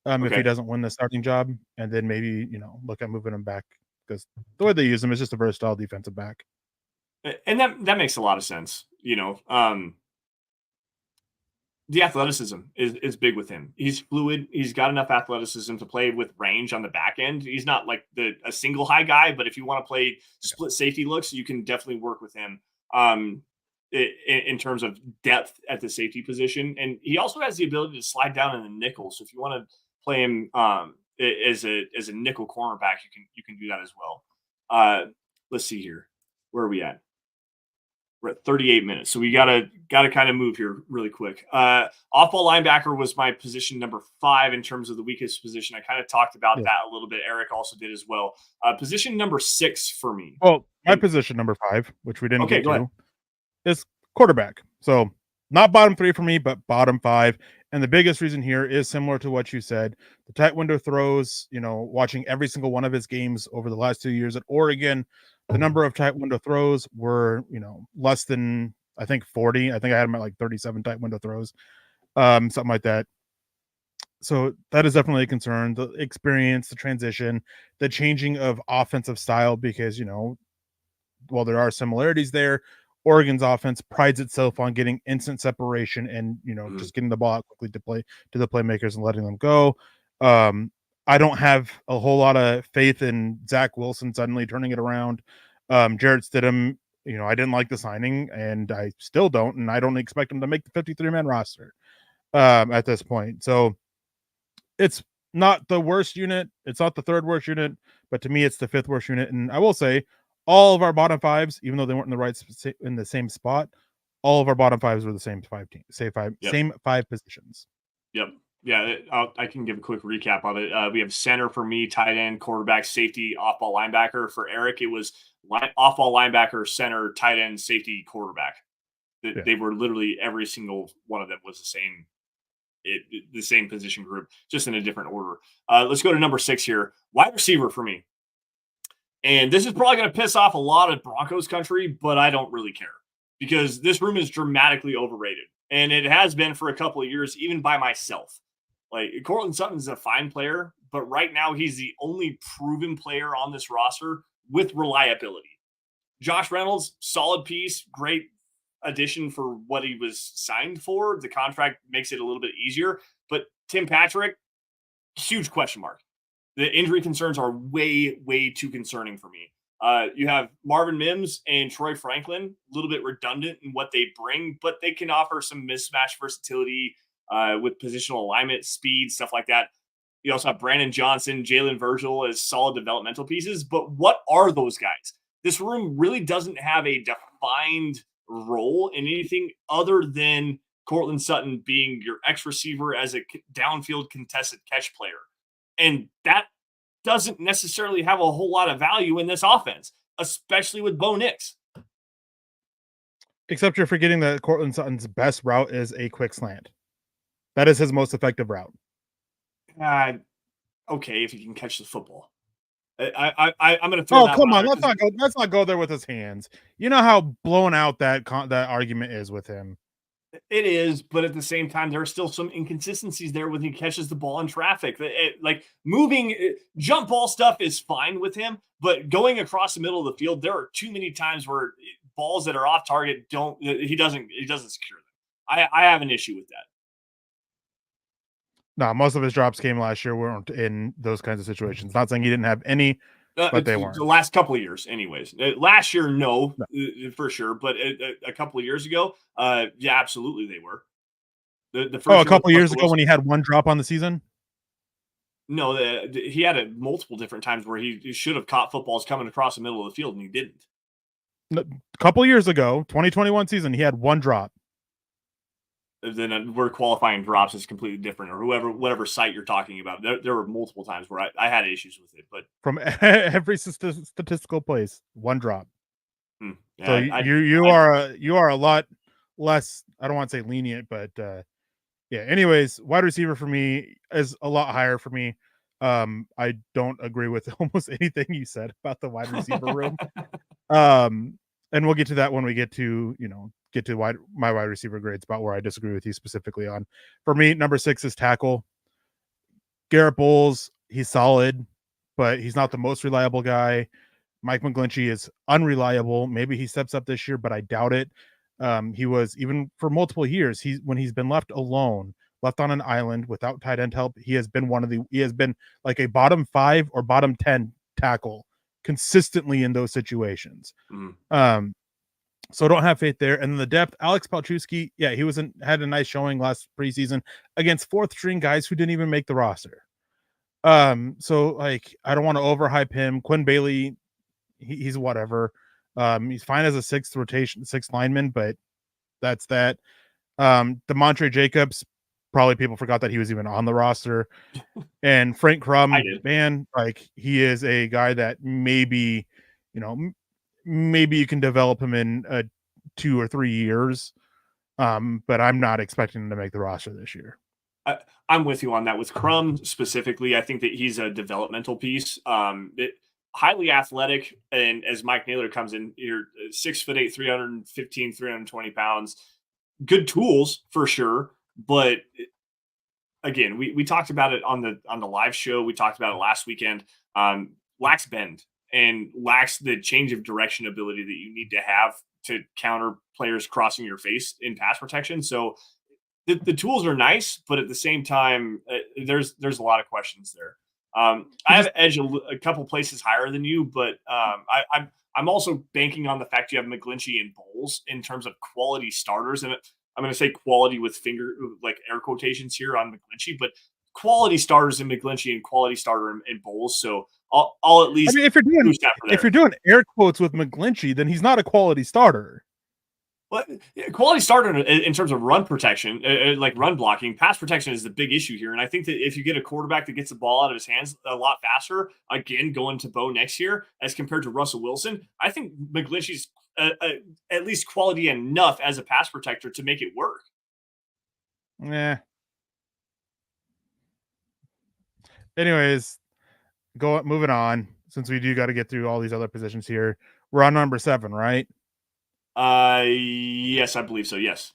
[SPEAKER 2] If he doesn't win the starting job, and then maybe, look at moving him back, because the way they use him is just a versatile defensive back.
[SPEAKER 1] And that makes a lot of sense. The athleticism is big with him. He's fluid. He's got enough athleticism to play with range on the back end. He's not like a single high guy, but if you want to play split safety looks, you can definitely work with him in terms of depth at the safety position. And he also has the ability to slide down in the nickel. So if you want to play him as a nickel cornerback, you can do that as well. Let's see here. Where are we at? We're at 38 minutes, so we gotta kind of move here really quick. Off-ball linebacker was my position number 5 in terms of the weakest position. I kind of talked about that a little bit. Eric also did as well. Position number 6 for me.
[SPEAKER 2] Well, my position number 5, which we didn't get to, is quarterback. So not bottom 3 for me, but bottom 5. And the biggest reason here is similar to what you said. The tight window throws, watching every single one of his games over the last 2 years at Oregon, the number of tight window throws were, less than, I think, 40. I think I had him at like 37 tight window throws, something like that. So that is definitely a concern. The experience, the transition, the changing of offensive style, because, while there are similarities there, Oregon's offense prides itself on getting instant separation and, just getting the ball out quickly to the playmakers and letting them go. I don't have a whole lot of faith in Zach Wilson suddenly turning it around. Jarrett Stidham, I didn't like the signing, and I still don't, and I don't expect him to make the 53-man roster at this point. So it's not the worst unit. It's not the third worst unit, but to me, it's the fifth worst unit. And I will say, all of our bottom fives, even though they weren't in the same spot, all of our bottom fives were the same five teams,
[SPEAKER 1] Yep.
[SPEAKER 2] same five positions.
[SPEAKER 1] Yep. Yeah, I can give a quick recap of it. We have center for me, tight end, quarterback, safety, off-ball linebacker. For Erick, it was off-ball linebacker, center, tight end, safety, quarterback. They were literally every single one of them was the same position group, just in a different order. Let's go to number 6 here. Wide receiver for me. And this is probably going to piss off a lot of Broncos country, but I don't really care because this room is dramatically overrated. And it has been for a couple of years, even by myself. Like, Cortland Sutton's a fine player, but right now he's the only proven player on this roster with reliability. Josh Reynolds, solid piece, great addition for what he was signed for. The contract makes it a little bit easier, but Tim Patrick, huge question mark. The injury concerns are way, way too concerning for me. You have Marvin Mims and Troy Franklin, a little bit redundant in what they bring, but they can offer some mismatch versatility with positional alignment, speed, stuff like that. You also have Brandon Johnson, Jalen Virgil as solid developmental pieces. But what are those guys? This room really doesn't have a defined role in anything other than Cortland Sutton being your X receiver as a downfield contested catch player. And that doesn't necessarily have a whole lot of value in this offense, especially with Bo Nix.
[SPEAKER 2] Except you're forgetting that Cortland Sutton's best route is a quick slant. That is his most effective route.
[SPEAKER 1] Okay, if he can catch the football. I'm going to throw.
[SPEAKER 2] Oh, come on! Let's not go there with his hands. You know how blown out that argument is with him.
[SPEAKER 1] It is, but at the same time, there are still some inconsistencies there when he catches the ball in traffic. Like moving jump ball stuff is fine with him, but going across the middle of the field, there are too many times where balls that are off target he doesn't secure them. I have an issue with that.
[SPEAKER 2] No, most of his drops came last year weren't in those kinds of situations. Not saying he didn't have any, but they weren't.
[SPEAKER 1] The last couple of years, anyways. Last year, no, for sure. But a couple of years ago, yeah, absolutely they were. The first
[SPEAKER 2] a couple of years ago when he had one drop on the season?
[SPEAKER 1] No, he had it multiple different times where he should have caught footballs coming across the middle of the field, and he didn't.
[SPEAKER 2] A couple of years ago, 2021 season, he had one drop.
[SPEAKER 1] Then we're qualifying drops is completely different, or whatever site you're talking about. There were multiple times where I had issues with it, but
[SPEAKER 2] from every statistical place, one drop.
[SPEAKER 1] Yeah,
[SPEAKER 2] so you are a lot less. I don't want to say lenient, but yeah. Anyways, wide receiver for me is a lot higher for me. I don't agree with almost anything you said about the wide receiver room. And we'll get to that when we get to my wide receiver grades, about where I disagree with you specifically on. For me, number 6 is tackle. Garrett Bowles, he's solid, but he's not the most reliable guy. Mike McGlinchey is unreliable. Maybe he steps up this year, but I doubt it. He was, even for multiple years, when he's been left alone, left on an island without tight end help, he has been like a bottom 5 or bottom 10 tackle consistently in those situations. So I don't have faith there. And then the depth, Alex Palczewski, yeah, he had a nice showing last preseason against 4th string guys who didn't even make the roster. So like, I don't want to overhype him. Quinn Bailey, he's whatever. He's fine as a 6th lineman, but that's that. DeMontre Jacobs, probably people forgot that he was even on the roster. And Frank Crum, man, like, he is a guy that maybe you can develop him in 2 or 3 years. But I'm not expecting him to make the roster this year.
[SPEAKER 1] I'm with you on that. With Crum specifically, I think that he's a developmental piece. Highly athletic, and as Mike Naylor comes in here, 6'8", 315, 320 pounds, good tools for sure. But again, we talked about it on the live show. We talked about it last weekend. Lacks bend and lacks the change of direction ability that you need to have to counter players crossing your face in pass protection. So the tools are nice, but at the same time, there's a lot of questions there. I have edge a couple places higher than you, but I'm also banking on the fact you have McGlinchey and Bowles in terms of quality starters, and I'm going to say quality with air quotations here on McGlinchey, but quality starters in McGlinchey and quality starter in Bowles. So I'll at least
[SPEAKER 2] if you're doing air quotes with McGlinchey, then he's not a quality starter.
[SPEAKER 1] But quality starter in terms of run protection, like run blocking, pass protection is the big issue here. And I think that if you get a quarterback that gets the ball out of his hands a lot faster, again, going to Bo next year as compared to Russell Wilson, I think McGlinchey's at least quality enough as a pass protector to make it work.
[SPEAKER 2] Yeah. Anyways, moving on, since we do got to get through all these other positions here. We're on number 7, right?
[SPEAKER 1] Yes, I believe so. Yes.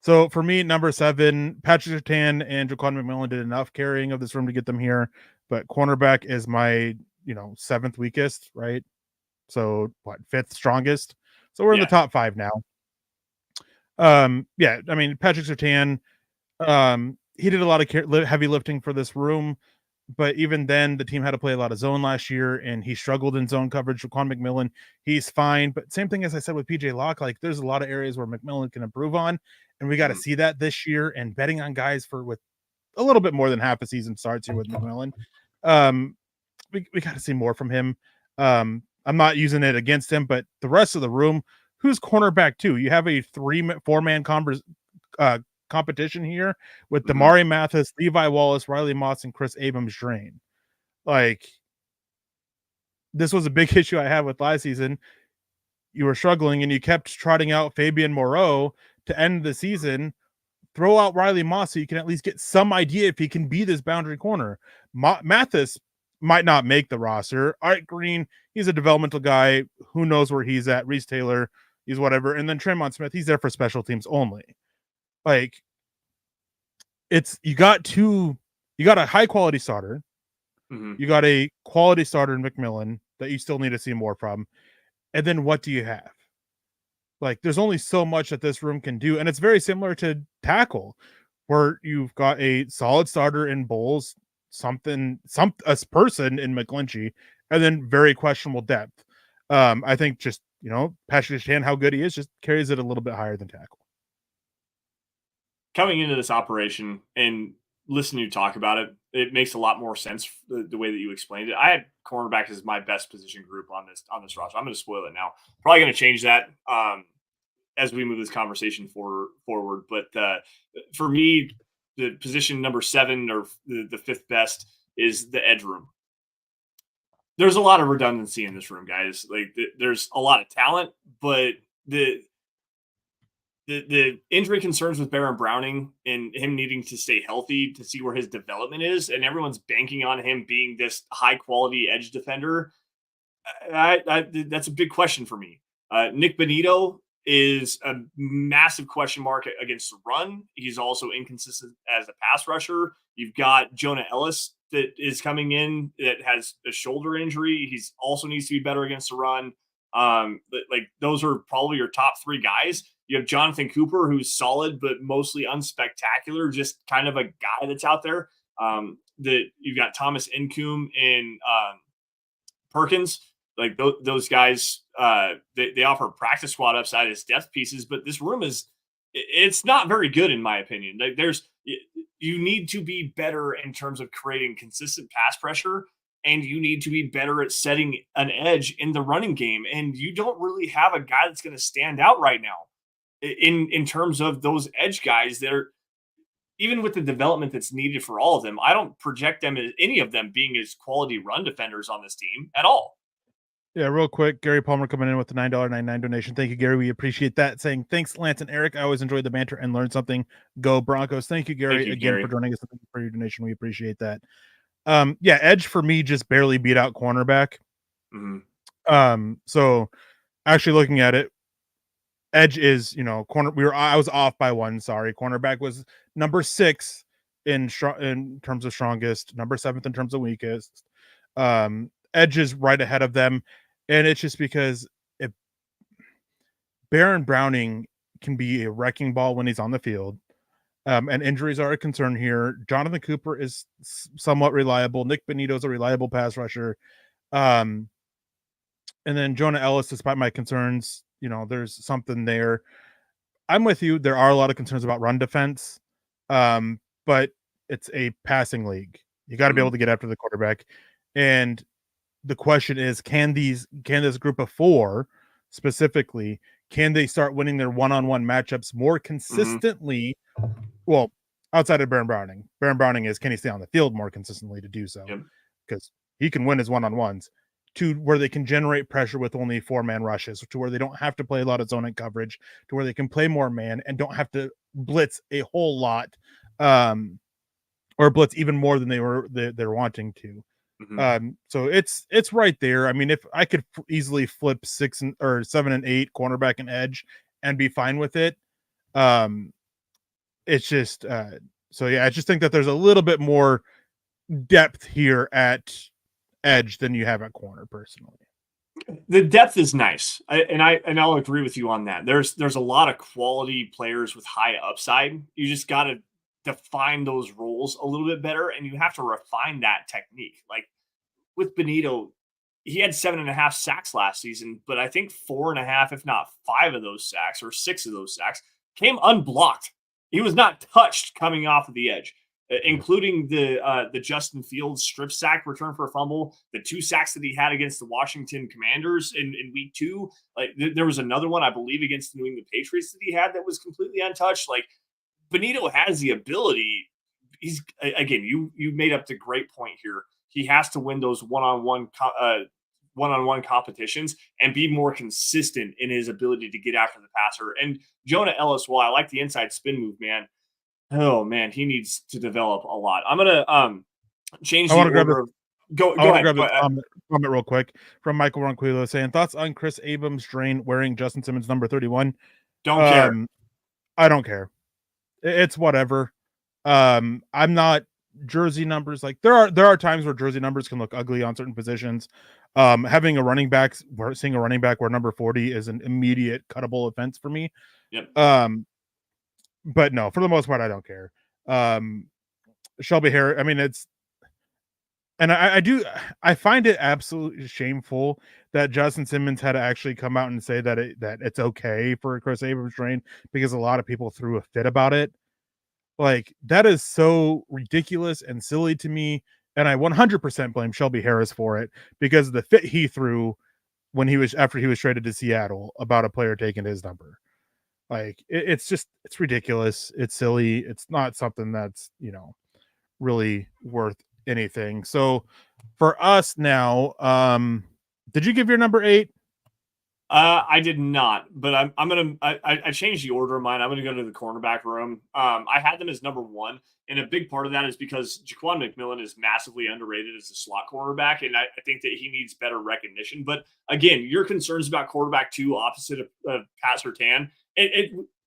[SPEAKER 2] So for me, number 7, Patrick Surtain and Jaquan McMillan did enough carrying of this room to get them here, but cornerback is my 7th weakest, right? So what, 5th strongest? So we're in the top 5 now. Yeah, I mean Patrick Surtain, he did a lot of heavy lifting for this room. But even then, the team had to play a lot of zone last year, and he struggled in zone coverage. Jaquan McMillan, he's fine. But same thing as I said with PJ Locke, like there's a lot of areas where McMillan can improve on, and we got to see that this year. And betting on guys with a little bit more than half a season starts here with McMillan, we got to see more from him. I'm not using it against him, but the rest of the room, who's cornerback 2? You have a 4-man competition here with Damari Mathis, Levi Wallace, Riley Moss, and Chris Abrams-Drain. Like, this was a big issue I had with last season. You were struggling, and you kept trotting out Fabian Moreau to end the season. Throw out Riley Moss so you can at least get some idea if he can be this boundary corner. Mathis might not make the roster. Art Green, he's a developmental guy. Who knows where he's at? Reese Taylor, he's whatever. And then Tremont Smith, he's there for special teams only. Like, you got a high quality starter. You got a quality starter in McMillan that you still need to see more from. And then what do you have? Like, there's only so much that this room can do. And it's very similar to tackle, where you've got a solid starter in Bowles, a person in McGlinchey, and then very questionable depth. I think just, Patrick Surtain, how good he is, just carries it a little bit higher than tackle.
[SPEAKER 1] Coming into this operation and listening to you talk about it, it makes a lot more sense the way that you explained it. I had cornerback as my best position group on this roster. I'm going to spoil it now. Probably going to change that as we move this conversation forward. But for me, the position number 7 or the 5th best is the edge room. There's a lot of redundancy in this room, guys. Like there's a lot of talent, but the injury concerns with Baron Browning and him needing to stay healthy to see where his development is, and everyone's banking on him being this high quality edge defender. That's a big question for me. Nick Benito is a massive question mark against the run. He's also inconsistent as a pass rusher. You've got Jonah Ellis that is coming in that has a shoulder injury. He's also needs to be better against the run. Like those are probably your top 3 guys. You have Jonathan Cooper, who's solid but mostly unspectacular, just kind of a guy that's out there. That you've got Thomas Incoom and Perkins. Like those guys, they offer practice squad upside as depth pieces, but this room it's not very good in my opinion. Like you need to be better in terms of creating consistent pass pressure, and you need to be better at setting an edge in the running game. And you don't really have a guy that's going to stand out right now in terms of those edge guys that are, even with the development that's needed for all of them, I don't project them as any of them being as quality run defenders on this team at all.
[SPEAKER 2] Yeah, real quick, Gary Palmer coming in with the $9.99 donation. Thank you, Gary. We appreciate that. Saying thanks, Lance and Eric. I always enjoyed the banter and learned something. Go Broncos. Thank you, Gary, again for joining us. Thank you for your donation. We appreciate that. Yeah, edge for me just barely beat out cornerback. So actually looking at it, edge is, corner. I was off by 1. Sorry, cornerback was number 6 in terms of strongest, number 7th in terms of weakest. Edge is right ahead of them, and it's just because if Baron Browning can be a wrecking ball when he's on the field, and injuries are a concern here. Jonathan Cooper is somewhat reliable. Nick Benito is a reliable pass rusher. And then Jonah Ellis, despite my concerns, there's something there. I'm with you. There are a lot of concerns about run defense. But it's a passing league. You got to be able to get after the quarterback. And the question is, can this group of 4 specifically, can they start winning their one-on-one matchups more consistently? Well, outside of Baron Browning. Baron Browning is, can he stay on the field more consistently to do so? Because he can win his one-on-ones, to where they can generate pressure with only 4-man rushes, to where they don't have to play a lot of zone and coverage, to where they can play more man and don't have to blitz a whole lot, or blitz even more than they're wanting to. So it's right there. I mean, if I could easily flip 6 or 7 and 8 cornerback and edge and be fine with it, it's just so yeah, I just think that there's a little bit more depth here at edge than you have at corner personally.
[SPEAKER 1] The depth is nice, I'll agree with you on that. There's a lot of quality players with high upside. You just got to define those roles a little bit better, and you have to refine that technique. Like with Benito, he had 7.5 sacks last season, but I think 4.5, if not 5 of those sacks or 6 of those sacks came unblocked. He was not touched coming off of the edge, including the Justin Fields strip sack return for a fumble, the 2 sacks that he had against the Washington Commanders in week 2. Like there was another one, I believe, against the New England Patriots that he had that was completely untouched. Like Benito has the ability. He's, again, you made up the great point here. He has to win those one-on-one competitions and be more consistent in his ability to get after the passer. And Jonah Ellis, while I like the inside spin move, man, oh man, he needs to develop a lot. I'm gonna change the order. Go ahead.
[SPEAKER 2] Grab the comment real quick from Michael Ronquillo saying, thoughts on Chris Abrams' drain wearing Justin Simmons number 31.
[SPEAKER 1] Don't care.
[SPEAKER 2] I don't care. It's whatever. I'm not jersey numbers. Like there are times where jersey numbers can look ugly on certain positions. Seeing a running back where number 40 is an immediate cuttable offense for me.
[SPEAKER 1] Yep.
[SPEAKER 2] But no, for the most part, I don't care. Shelby Harris, I mean, I find it absolutely shameful that Justin Simmons had to actually come out and say that it's okay for Chris Abrams' drain, because a lot of people threw a fit about it. Like, that is so ridiculous and silly to me. And I 100% blame Shelby Harris for it, because of the fit he threw after he was traded to Seattle about a player taking his number. Like, it's ridiculous. It's silly. It's not something that's, really worth anything. So for us now, did you give your number 8?
[SPEAKER 1] I did not, but I changed the order of mine. I'm gonna go to the cornerback room. I had them as number 1, and a big part of that is because Jaquan McMillan is massively underrated as a slot cornerback, and I think that he needs better recognition. But again, your concerns about quarterback 2 opposite of Pat Surtain.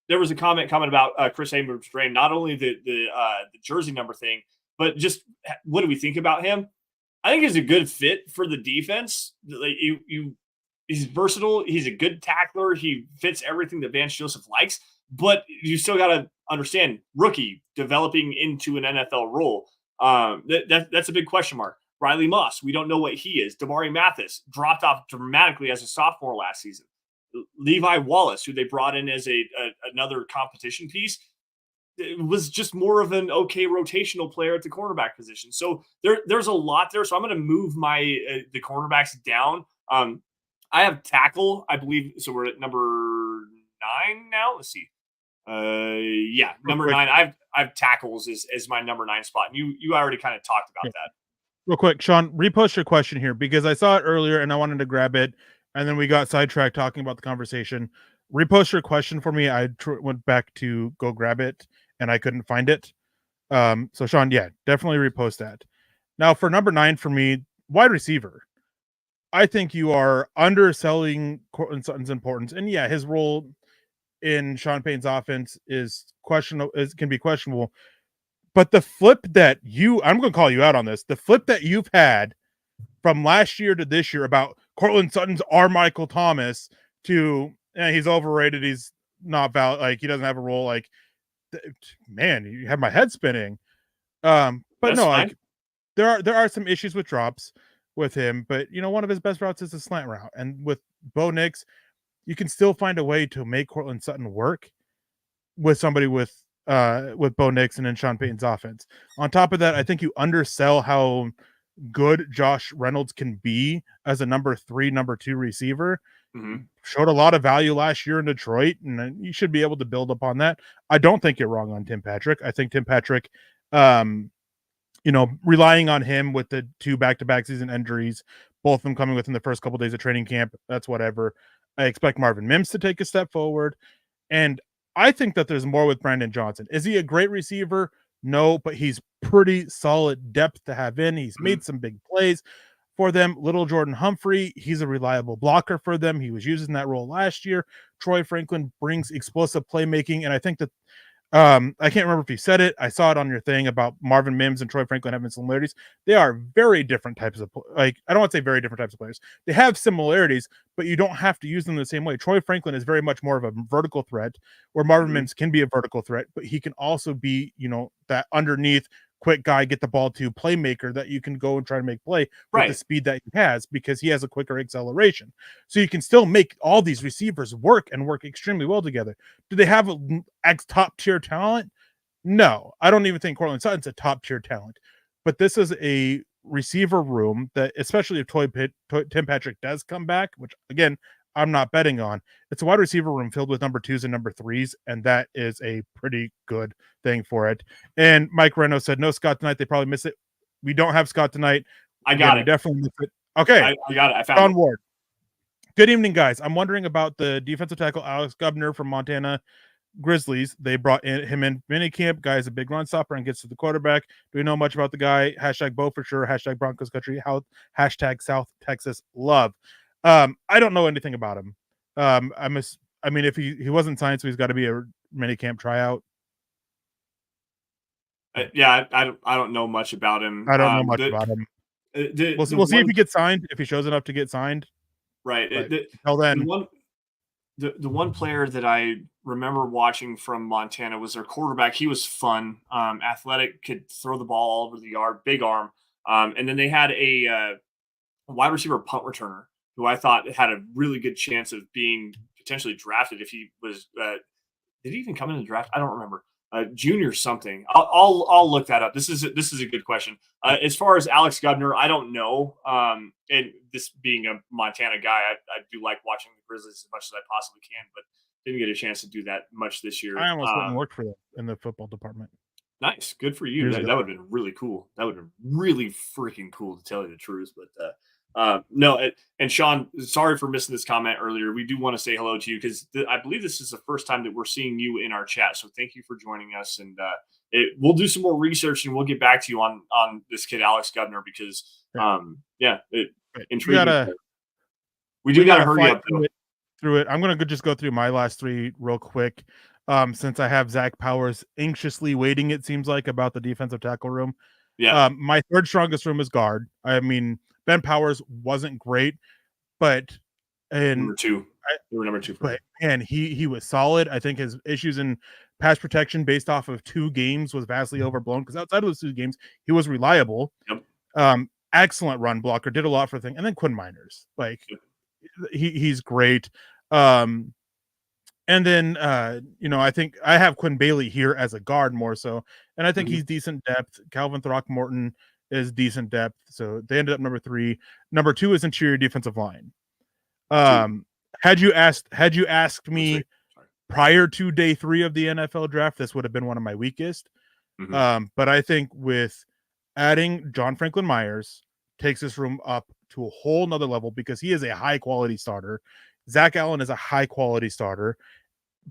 [SPEAKER 1] There was a comment about Chris Abrams' drain, not only the jersey number thing, but just what do we think about him? I think he's a good fit for the defense. Like he's versatile. He's a good tackler. He fits everything that Vance Joseph likes, but you still got to understand, rookie developing into an NFL role. That's a big question mark. Riley Moss, we don't know what he is. Damari Mathis dropped off dramatically as a sophomore last season. Levi Wallace, who they brought in as another competition piece, it was just more of an okay rotational player at the cornerback position. So there's a lot there. So I'm going to move the cornerbacks down. I have tackle, I believe. So we're at number 9 now. Let's see. Number 9. I have tackles as my number 9 spot. And you already kind of talked about that.
[SPEAKER 2] Real quick, Sean, repost your question here, because I saw it earlier and I wanted to grab it, and then we got sidetracked talking about the conversation. Repost your question for me. I went back to go grab it and I couldn't find it. So Sean, yeah, definitely repost that. Now for number 9 for me, wide receiver. I think you are underselling Courtland Sutton's importance. And yeah, his role in Sean Payton's offense is questionable, can be questionable. But the flip that I'm going to call you out on this, the flip that you've had from last year to this year about Courtland Sutton's Michael Thomas to he's overrated, he's not valid, like he doesn't have a role, like, man, you have my head spinning. But that's no, fine. Like there are some issues with drops with him, but one of his best routes is a slant route, and with Bo Nix, you can still find a way to make Courtland Sutton work with somebody with with Bo Nixon and Sean Payton's offense. On top of that, I think you undersell how good Josh Reynolds can be as a number 3, number 2 receiver.
[SPEAKER 1] Mm-hmm.
[SPEAKER 2] Showed a lot of value last year in Detroit, and you should be able to build upon that. I don't think you're wrong on Tim Patrick. I think Tim Patrick, relying on him with the 2 back-to-back season injuries, both of them coming within the first couple of days of training camp, that's whatever. I expect Marvin Mims to take a step forward, and I think that there's more with Brandon Johnson. Is he a great receiver? No, but he's pretty solid depth to have in. He's made some big plays for them. Little Jordan Humphrey, he's a reliable blocker for them. He was using that role last year. Troy Franklin brings explosive playmaking, and I think that I can't remember if you said it. I saw it on your thing about Marvin Mims and Troy Franklin having similarities. They are very different types of, I don't want to say very different types of players. They have similarities, but you don't have to use them the same way. Troy Franklin is very much more of a vertical threat, where Marvin Mims can be a vertical threat, but he can also be, that underneath quick guy, get the ball to playmaker that you can go and try to make play with the speed that he has, because he has a quicker acceleration. So you can still make all these receivers work and work extremely well together. Do they have top tier talent? No, I don't even think Cortland Sutton's a top tier talent, but this is a receiver room that, especially if Tim Patrick does come back, which again, I'm not betting on, it's a wide receiver room filled with number 2s and number 3s, and that is a pretty good thing for it. And Mike Reno said, no Scott tonight. They probably miss it. We don't have Scott tonight.
[SPEAKER 1] I got it.
[SPEAKER 2] Definitely miss it. Okay.
[SPEAKER 1] I got it. I found
[SPEAKER 2] John
[SPEAKER 1] it.
[SPEAKER 2] Ward. Good evening, guys. I'm wondering about the defensive tackle, Alex Gubner from Montana Grizzlies. They brought him in minicamp. Guy's a big run stopper and gets to the quarterback. Do we know much about the guy? Hashtag Bo for sure. Hashtag Broncos country. Hashtag South Texas love. I don't know anything about him. If he wasn't signed, so he's got to be a minicamp tryout.
[SPEAKER 1] I don't know much about him.
[SPEAKER 2] I don't know much about him. We'll see if he gets signed, if he shows enough to get signed.
[SPEAKER 1] Right.
[SPEAKER 2] Until then,
[SPEAKER 1] the one player that I remember watching from Montana was their quarterback. He was fun, athletic, could throw the ball all over the yard, big arm. And then they had a wide receiver punt returner who I thought had a really good chance of being potentially drafted if he was. Did he even come in the draft? I don't remember. Junior something. I'll look that up. This is a good question. As far as Alex Gubner, I don't know. And this being a Montana guy, I do like watching the Grizzlies as much as I possibly can, but didn't get a chance to do that much this year.
[SPEAKER 2] I almost went and worked for them in the football department.
[SPEAKER 1] Nice, good for you. That would have been really cool. That would have been really freaking cool, to tell you the truth. But no, and Sean, sorry for missing this comment earlier. We do want to say hello to you because I believe this is the first time that we're seeing you in our chat. So thank you for joining us, and we'll do some more research and we'll get back to you on this kid Alex Gubner because intriguing. We do got to hurry up
[SPEAKER 2] through it. I'm gonna just go through my last 3 real quick. Since I have Zach Powers anxiously waiting, it seems like, about the defensive tackle room.
[SPEAKER 1] Yeah.
[SPEAKER 2] My 3rd strongest room is guard. I mean, Ben Powers wasn't great, but
[SPEAKER 1] number 2. You were number 2 for me.
[SPEAKER 2] And he was solid. I think his issues in pass protection based off of 2 games was vastly overblown, because outside of those 2 games, he was reliable.
[SPEAKER 1] Yep.
[SPEAKER 2] Excellent run blocker, did a lot for the thing. And then Quinn Miners, he's great. And then, I think I have Quinn Bailey here as a guard more so. And I think he's decent depth. Calvin Throckmorton is decent depth. So they ended up number 3. Number 2 is interior defensive line. Had you asked me prior to day 3 of the NFL draft, this would have been one of my weakest. But I think with adding John Franklin Myers takes this room up to a whole nother level, because he is a high quality starter. Zach Allen is a high quality starter,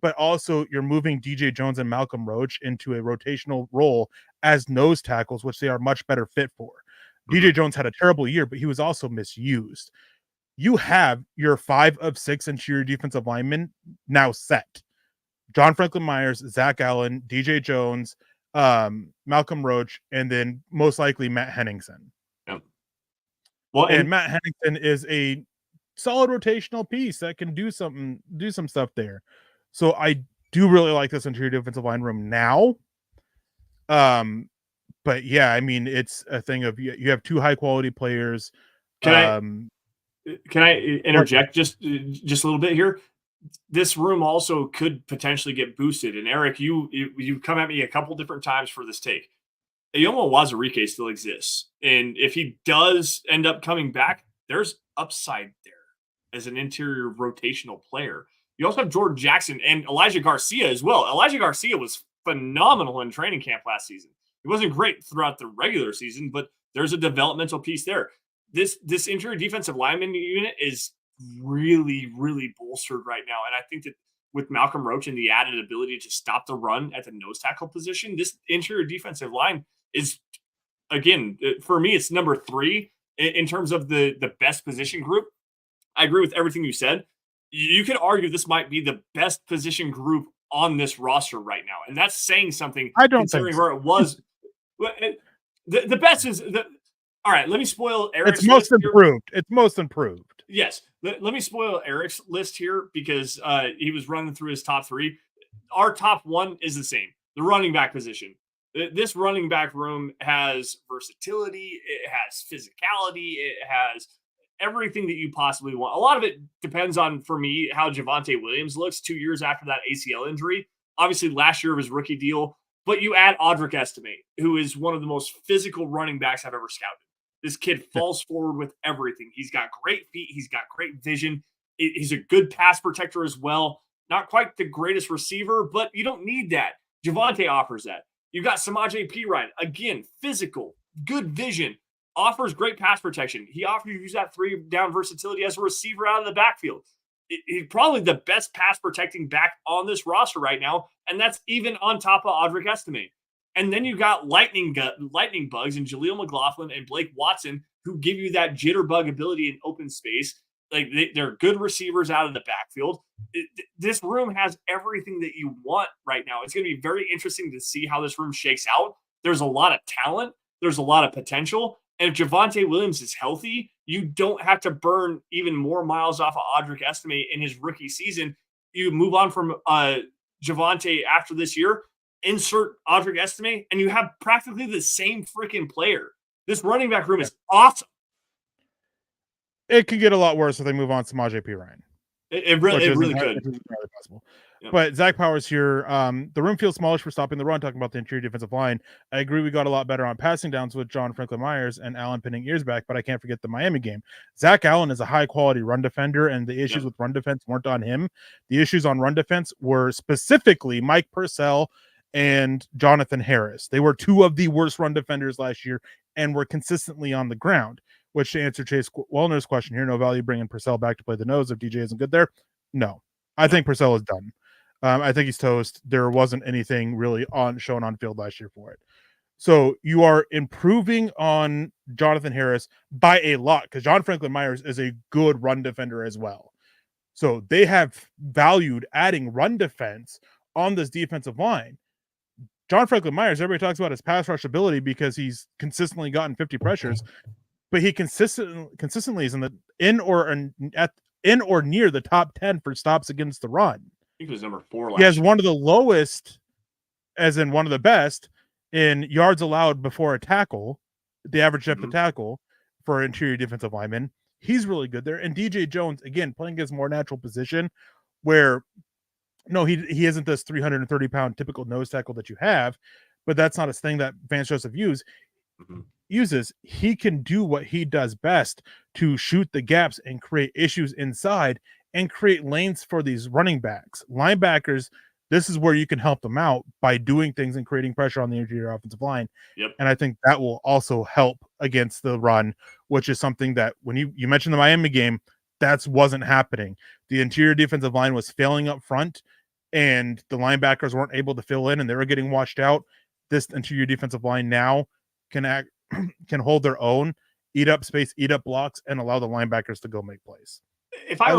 [SPEAKER 2] but also you're moving DJ Jones and Malcolm Roach into a rotational role as nose tackles, which they are much better fit for. DJ Jones had a terrible year, but he was also misused. You have your 5 of 6 interior defensive linemen now set. John Franklin Myers, Zach Allen, DJ Jones, Malcolm Roach, and then most likely Matt Henningsen.
[SPEAKER 1] Yep. Well,
[SPEAKER 2] and Matt Henningsen is a solid rotational piece that can do some stuff there. So I do really like this interior defensive line room now. But yeah, I mean, it's a thing of you have 2 high quality players.
[SPEAKER 1] Can I interject just a little bit here? this room also could potentially get boosted. And Eric, you come at me a couple different times for this take. Ayomo Wazirike still exists. And if he does end up coming back, there's upside there as an interior rotational player. You also have Jordan Jackson and Elijah Garcia as well. Elijah Garcia was phenomenal in training camp last season. He wasn't great throughout the regular season, but there's a developmental piece there. This interior defensive lineman unit is really, really bolstered right now. And I think that with Malcolm Roach and the added ability to stop the run at the nose tackle position, this interior defensive line is, again, for me, it's number 3 in terms of the best position group. I agree with everything you said. You could argue this might be the best position group on this roster right now. And that's saying something.
[SPEAKER 2] I don't
[SPEAKER 1] considering
[SPEAKER 2] think so.
[SPEAKER 1] where it was. The best is all right. Let me spoil Erick's
[SPEAKER 2] It's most
[SPEAKER 1] list
[SPEAKER 2] improved. It's most improved.
[SPEAKER 1] Yes. Let me spoil Erick's list here because he was running through his top 3. Our top 1 is the same. The running back position. This running back room has versatility. It has physicality. It has everything that you possibly want. A lot of it depends on, for me, how Javonte Williams looks 2 years after that ACL injury. Obviously, last year of his rookie deal. But you add Audric Estime, who is one of the most physical running backs I've ever scouted. This kid falls forward with everything. He's got great feet. He's got great vision. He's a good pass protector as well. Not quite the greatest receiver, but you don't need that. Javonte offers that. You've got Samaje Perine. Again, physical, good vision, offers great pass protection. He offers you that 3-down versatility as a receiver out of the backfield. He's probably the best pass protecting back on this roster right now, and that's even on top of Audric Estime. And then you got lightning bugs and Jaleel McLaughlin and Blake Watson, who give you that jitterbug ability in open space. Like they're good receivers out of the backfield. This room has everything that you want right now. It's going to be very interesting to see how this room shakes out. There's a lot of talent. There's a lot of potential. And if Javonte Williams is healthy, you don't have to burn even more miles off of Audric Estime in his rookie season. You move on from Javonte after this year, insert Audric Estime, and you have practically the same freaking player. This running back room is awesome.
[SPEAKER 2] It could get a lot worse if they move on to Samaje Perine.
[SPEAKER 1] It really could.
[SPEAKER 2] Possible. Yep. But Zach Powers here, the room feels smallish for stopping the run, talking about the interior defensive line. I agree we got a lot better on passing downs with John Franklin Myers and Allen pinning ears back, but I can't forget the Miami game. Zach Allen is a high-quality run defender, and the issues with run defense weren't on him. The issues on run defense were specifically Mike Purcell and Jonathan Harris. They were 2 of the worst run defenders last year and were consistently on the ground, which, to answer Chase Wellner's question here, no value bringing Purcell back to play the nose if DJ isn't good there. No, I think Purcell is done. I think he's toast. There wasn't anything really shown on field last year for it. So you are improving on Jonathan Harris by a lot because John Franklin Myers is a good run defender as well. So they have valued adding run defense on this defensive line. John Franklin Myers, everybody talks about his pass rush ability because he's consistently gotten 50 pressures, but he consistently is in or near the top 10 for stops against the run.
[SPEAKER 1] I think it was number 4 last
[SPEAKER 2] He has
[SPEAKER 1] year.
[SPEAKER 2] one of the lowest, as in one of the best, in yards allowed before a tackle, the average depth of tackle for interior defensive linemen. He's really good there. And DJ Jones, again, playing his more natural position where, no, he isn't this 330-pound typical nose tackle that you have, but that's not a thing that Vance Joseph uses. He can do what he does best to shoot the gaps and create issues inside and create lanes for these running backs. Linebackers, this is where you can help them out by doing things and creating pressure on the interior offensive line.
[SPEAKER 1] Yep.
[SPEAKER 2] And I think that will also help against the run, which is something that when you mentioned the Miami game, that wasn't happening. The interior defensive line was failing up front and the linebackers weren't able to fill in and they were getting washed out. This interior defensive line now can hold their own, eat up space, eat up blocks, and allow the linebackers to go make plays.
[SPEAKER 1] If I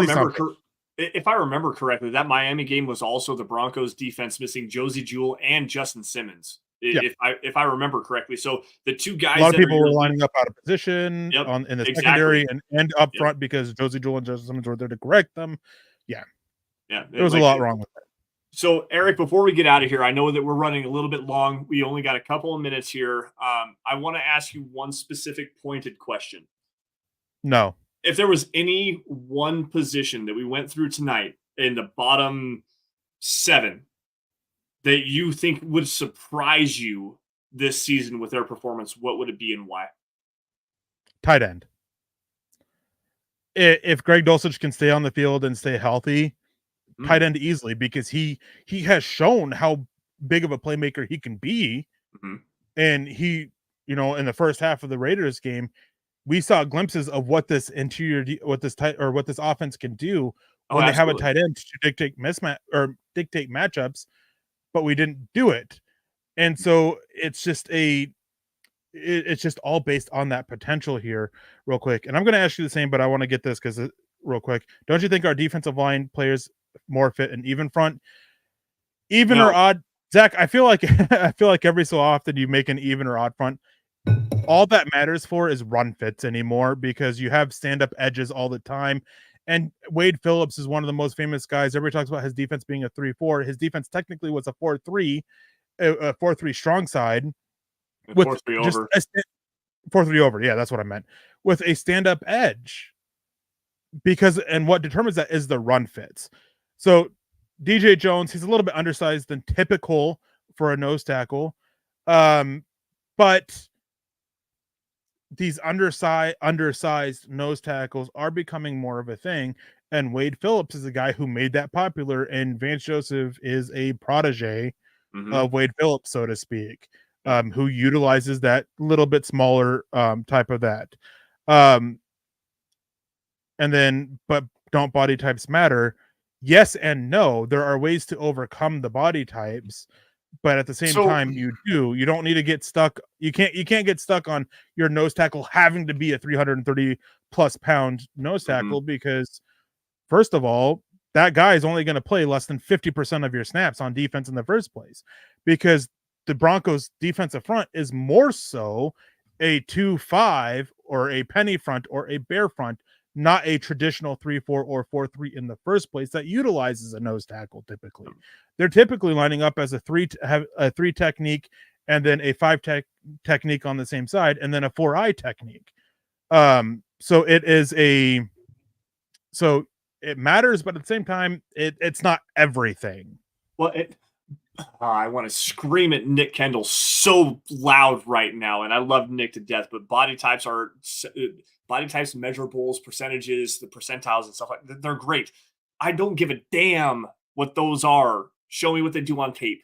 [SPEAKER 1] remember correctly, that Miami game was also the Broncos defense missing Josie Jewell and Justin Simmons. If I remember correctly. So the 2 guys,
[SPEAKER 2] a lot of people were lining up out of position in the secondary and up front because Josie Jewell and Justin Simmons were there to correct them. Yeah. There was a lot wrong with that.
[SPEAKER 1] So, Eric, before we get out of here, I know that we're running a little bit long. We only got a couple of minutes here. I want to ask you one specific pointed question.
[SPEAKER 2] No.
[SPEAKER 1] If there was any one position that we went through tonight in the bottom 7 that you think would surprise you this season with their performance, what would it be and why?
[SPEAKER 2] Tight end. If Greg Dulcich can stay on the field and stay healthy, tight end easily, because he has shown how big of a playmaker he can be.
[SPEAKER 1] Mm-hmm.
[SPEAKER 2] And he, in the first half of the Raiders game, we saw glimpses of what this what this offense can do when they have a tight end to dictate matchups, but we didn't do it. And so it's just all based on that potential here, real quick. And I'm going to ask you the same, but I want to get this because real quick. Don't you think our defensive line players more fit an even front, or odd? Zach, I feel like every so often you make an even or odd front. All that matters for is run fits anymore, because you have stand-up edges all the time. And Wade Phillips is one of the most famous guys. Everybody talks about his defense being a 3-4. His defense technically was a 4-3, a 4-3 strong side. With
[SPEAKER 1] 4-3 over.
[SPEAKER 2] 4-3 over. Yeah, that's what I meant. With a stand-up edge. And what determines that is the run fits. So DJ Jones, he's a little bit undersized than typical for a nose tackle. But these undersized nose tackles are becoming more of a thing. And Wade Phillips is a guy who made that popular, and Vance Joseph is a protege of Wade Phillips, so to speak, who utilizes that little bit smaller type of that. And then, but don't body types matter? Yes and no. There are ways to overcome the body types, but at the same time, you don't need to get stuck. You can't get stuck on your nose tackle having to be a 330 plus pound nose tackle, because first of all, that guy is only going to play less than 50% of your snaps on defense in the first place, because the Broncos defensive front is more so a 2-5 or a penny front or a bear front, not a traditional 3-4 or 4-3 in the first place that utilizes a nose tackle. Typically, they're typically lining up as a 3 technique, and then a 5 technique on the same side, and then a 4-eye technique. So it matters, but at the same time, it's not everything.
[SPEAKER 1] Well, I want to scream at Nick Kendall so loud right now, and I love Nick to death, but body types, measurables, percentages, the percentiles and stuff like that, they're great. I don't give a damn what those are. Show me what they do on tape.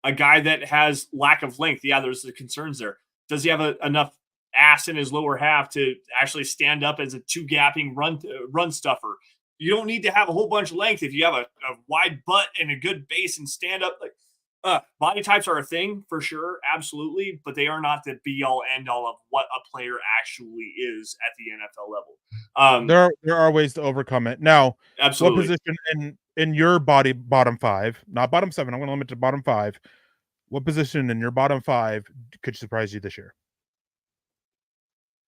[SPEAKER 1] A guy that has lack of length, yeah, there's the concerns there. Does he have enough ass in his lower half to actually stand up as a 2-gapping run stuffer? You don't need to have a whole bunch of length if you have a wide butt and a good base and stand up. Body types are a thing for sure, absolutely, but they are not the be-all, end-all of what a player actually is at the NFL level.
[SPEAKER 2] There are ways to overcome it. Now, absolutely. What position in your bottom 5, not bottom 7, I'm going to limit to bottom 5. What position in your bottom 5 could surprise you this year?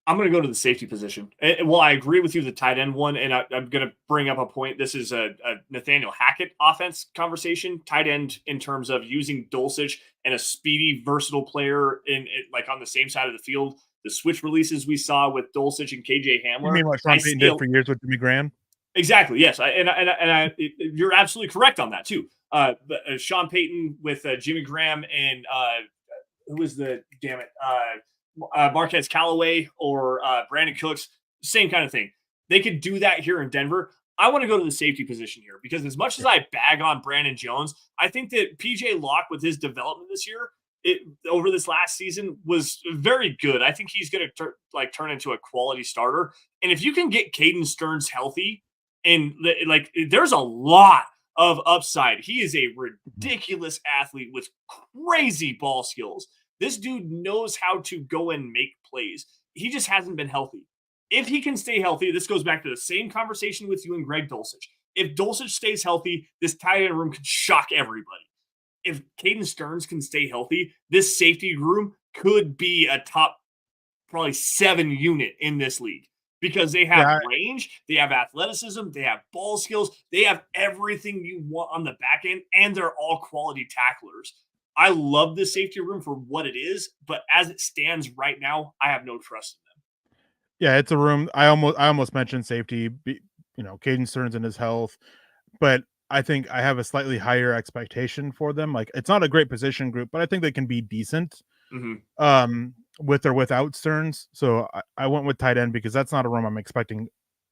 [SPEAKER 1] I'm going to go to the safety position. Well, I agree with you, the tight end one, and I'm going to bring up a point. This is a Nathaniel Hackett offense conversation. Tight end in terms of using Dulcich and a speedy, versatile player like on the same side of the field. The switch releases we saw with Dulcich and KJ Hamler.
[SPEAKER 2] You mean what Sean Payton did for years with Jimmy Graham?
[SPEAKER 1] Exactly. Yes, you're absolutely correct on that too. Sean Payton with Jimmy Graham and who was the damn it? Marquez Callaway or Brandon Cooks, same kind of thing. They could do that here in Denver. I want to go to the safety position here, because as much as I bag on Brandon Jones, I think that PJ Locke, with his development this year, over this last season, was very good. I think he's going to turn into a quality starter. And if you can get Caden Stearns healthy, and there's a lot of upside. He is a ridiculous athlete with crazy ball skills. This dude knows how to go and make plays. He just hasn't been healthy. If he can stay healthy, this goes back to the same conversation with you and Greg Dulcich. If Dulcich stays healthy, this tight end room could shock everybody. If Caden Stearns can stay healthy, this safety room could be a top probably 7 unit in this league, because they have range, they have athleticism, they have ball skills, they have everything you want on the back end, and they're all quality tacklers. I love this safety room for what it is, but as it stands right now, I have no trust in them.
[SPEAKER 2] Yeah, it's a room. I almost mentioned safety, Caden Stearns and his health, but I think I have a slightly higher expectation for them. Like, it's not a great position group, but I think they can be decent with or without Stearns. So I went with tight end because that's not a room I'm expecting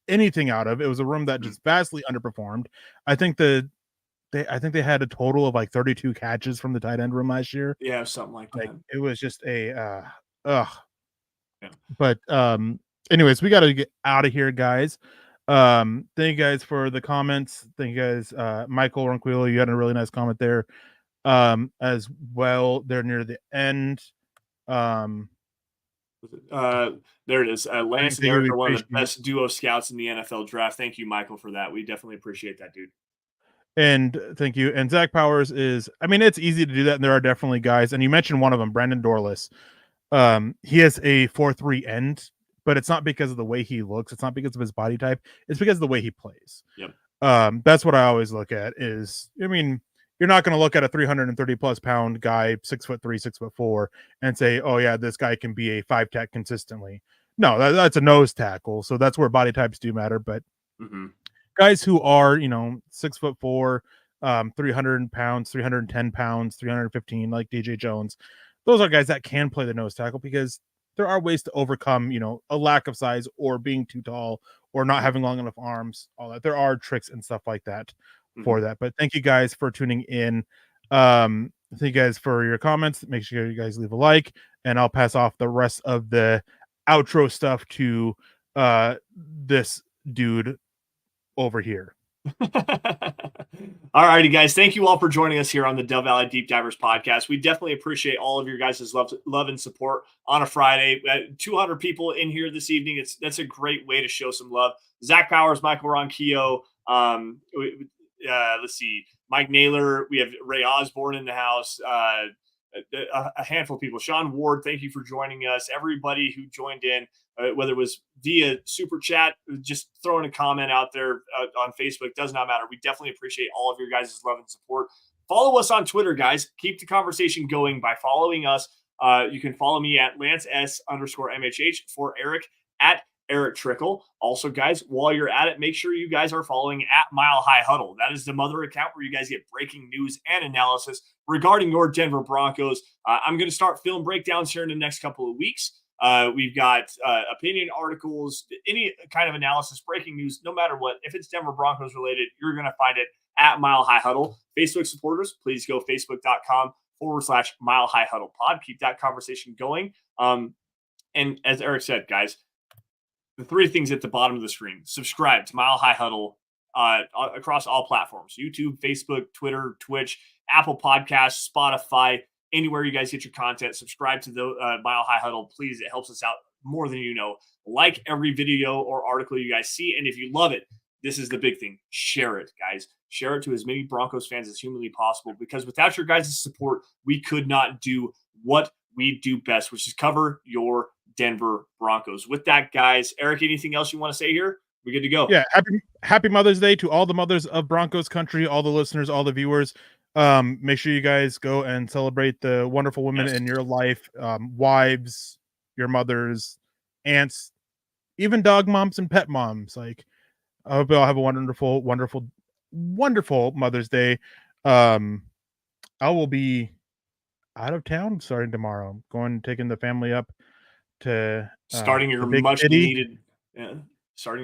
[SPEAKER 2] anything out of. It was a room that just vastly underperformed. I think they had a total of like 32 catches from the tight end room last year.
[SPEAKER 1] Yeah, something like that.
[SPEAKER 2] It was just a But anyways, we got to get out of here, guys. Thank you guys for the comments. Thank you guys, Michael Ronquillo. You had a really nice comment there as well. They're near the end.
[SPEAKER 1] There it is. Lance and Eric are one of the best duo scouts in the NFL draft. Thank you, Michael, for that. We definitely appreciate that, dude.
[SPEAKER 2] And thank you. And Zach Powers is, I mean, it's easy to do that. And there are definitely guys. And you mentioned one of them, Brandon Dorless. He has a 4-3 end, but it's not because of the way he looks. It's not because of his body type. It's because of the way he plays.
[SPEAKER 1] Yep.
[SPEAKER 2] That's what I always look at is, I mean, you're not going to look at a 330 plus pound guy, 6'3", 6'4", and say, oh yeah, this guy can be a 5-tech consistently. No, that's a nose tackle. So that's where body types do matter. But guys who are, 6'4", 300 pounds, 310 pounds, 315, like DJ Jones, those are guys that can play the nose tackle because there are ways to overcome, a lack of size or being too tall or not having long enough arms, all that. There are tricks and stuff like that for that. But thank you guys for tuning in. Thank you guys for your comments. Make sure you guys leave a like, and I'll pass off the rest of the outro stuff to this dude over here.
[SPEAKER 1] All righty, guys. Thank you all for joining us here on the Dove Valley Deep Divers podcast. We definitely appreciate all of your guys' love and support on a Friday. 200 people in here this evening. That's a great way to show some love. Zach Powers, Michael Ronquillo, let's see, Mike Naylor. We have Ray Osborne in the house. A handful of people. Sean Ward, thank you for joining us. Everybody who joined in, whether it was via super chat, just throwing a comment out there on Facebook, does not matter. We definitely appreciate all of your guys' love and support. Follow us on Twitter, guys. Keep the conversation going by following us. You can follow me at Lance_MHH, for Eric at Erick Trickel. Also, guys, while you're at it, make sure you guys are following at Mile High Huddle. That is the mother account where you guys get breaking news and analysis regarding your Denver Broncos. I'm going to start film breakdowns here in the next couple of weeks. We've got opinion articles, any kind of analysis, breaking news, no matter what. If it's Denver Broncos related, you're going to find it at Mile High Huddle. Facebook supporters, please go facebook.com/Mile High Huddle pod. Keep that conversation going. And as Eric said, guys, the 3 things at the bottom of the screen: subscribe to Mile High Huddle across all platforms: YouTube, Facebook, Twitter, Twitch, Apple Podcasts, Spotify, anywhere you guys get your content. Subscribe to the Mile High Huddle, please. It helps us out more than you know. Like every video or article you guys see, and if you love it, this is the big thing: share it, guys. Share it to as many Broncos fans as humanly possible, because without your guys' support, we could not do what we do best, which is cover your Denver Broncos. With that, guys, Eric, anything else you want to say here? We're good to go.
[SPEAKER 2] Yeah, happy Mother's Day to all the mothers of Broncos country, all the listeners, all the viewers. Make sure you guys go and celebrate the wonderful women in your life, wives, your mothers, aunts, even dog moms and pet moms. Like, I hope you all have a wonderful, wonderful, wonderful Mother's Day. I will be out of town starting tomorrow, taking the family up to
[SPEAKER 1] starting your much needed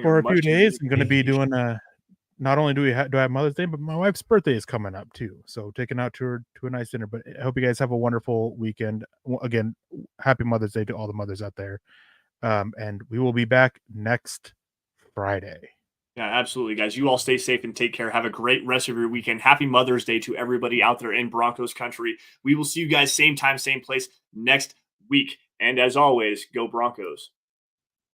[SPEAKER 2] for a few days. I'm going to be doing not only do I have Mother's Day, but my wife's birthday is coming up too, so taking out to her to a nice dinner. But I hope you guys have a wonderful weekend. Again, happy Mother's Day to all the mothers out there, and we will be back next Friday.
[SPEAKER 1] Yeah, absolutely, guys. You all stay safe and take care. Have a great rest of your weekend. Happy Mother's Day to everybody out there in Broncos country. We will see you guys same time, same place next week. And as always, go Broncos.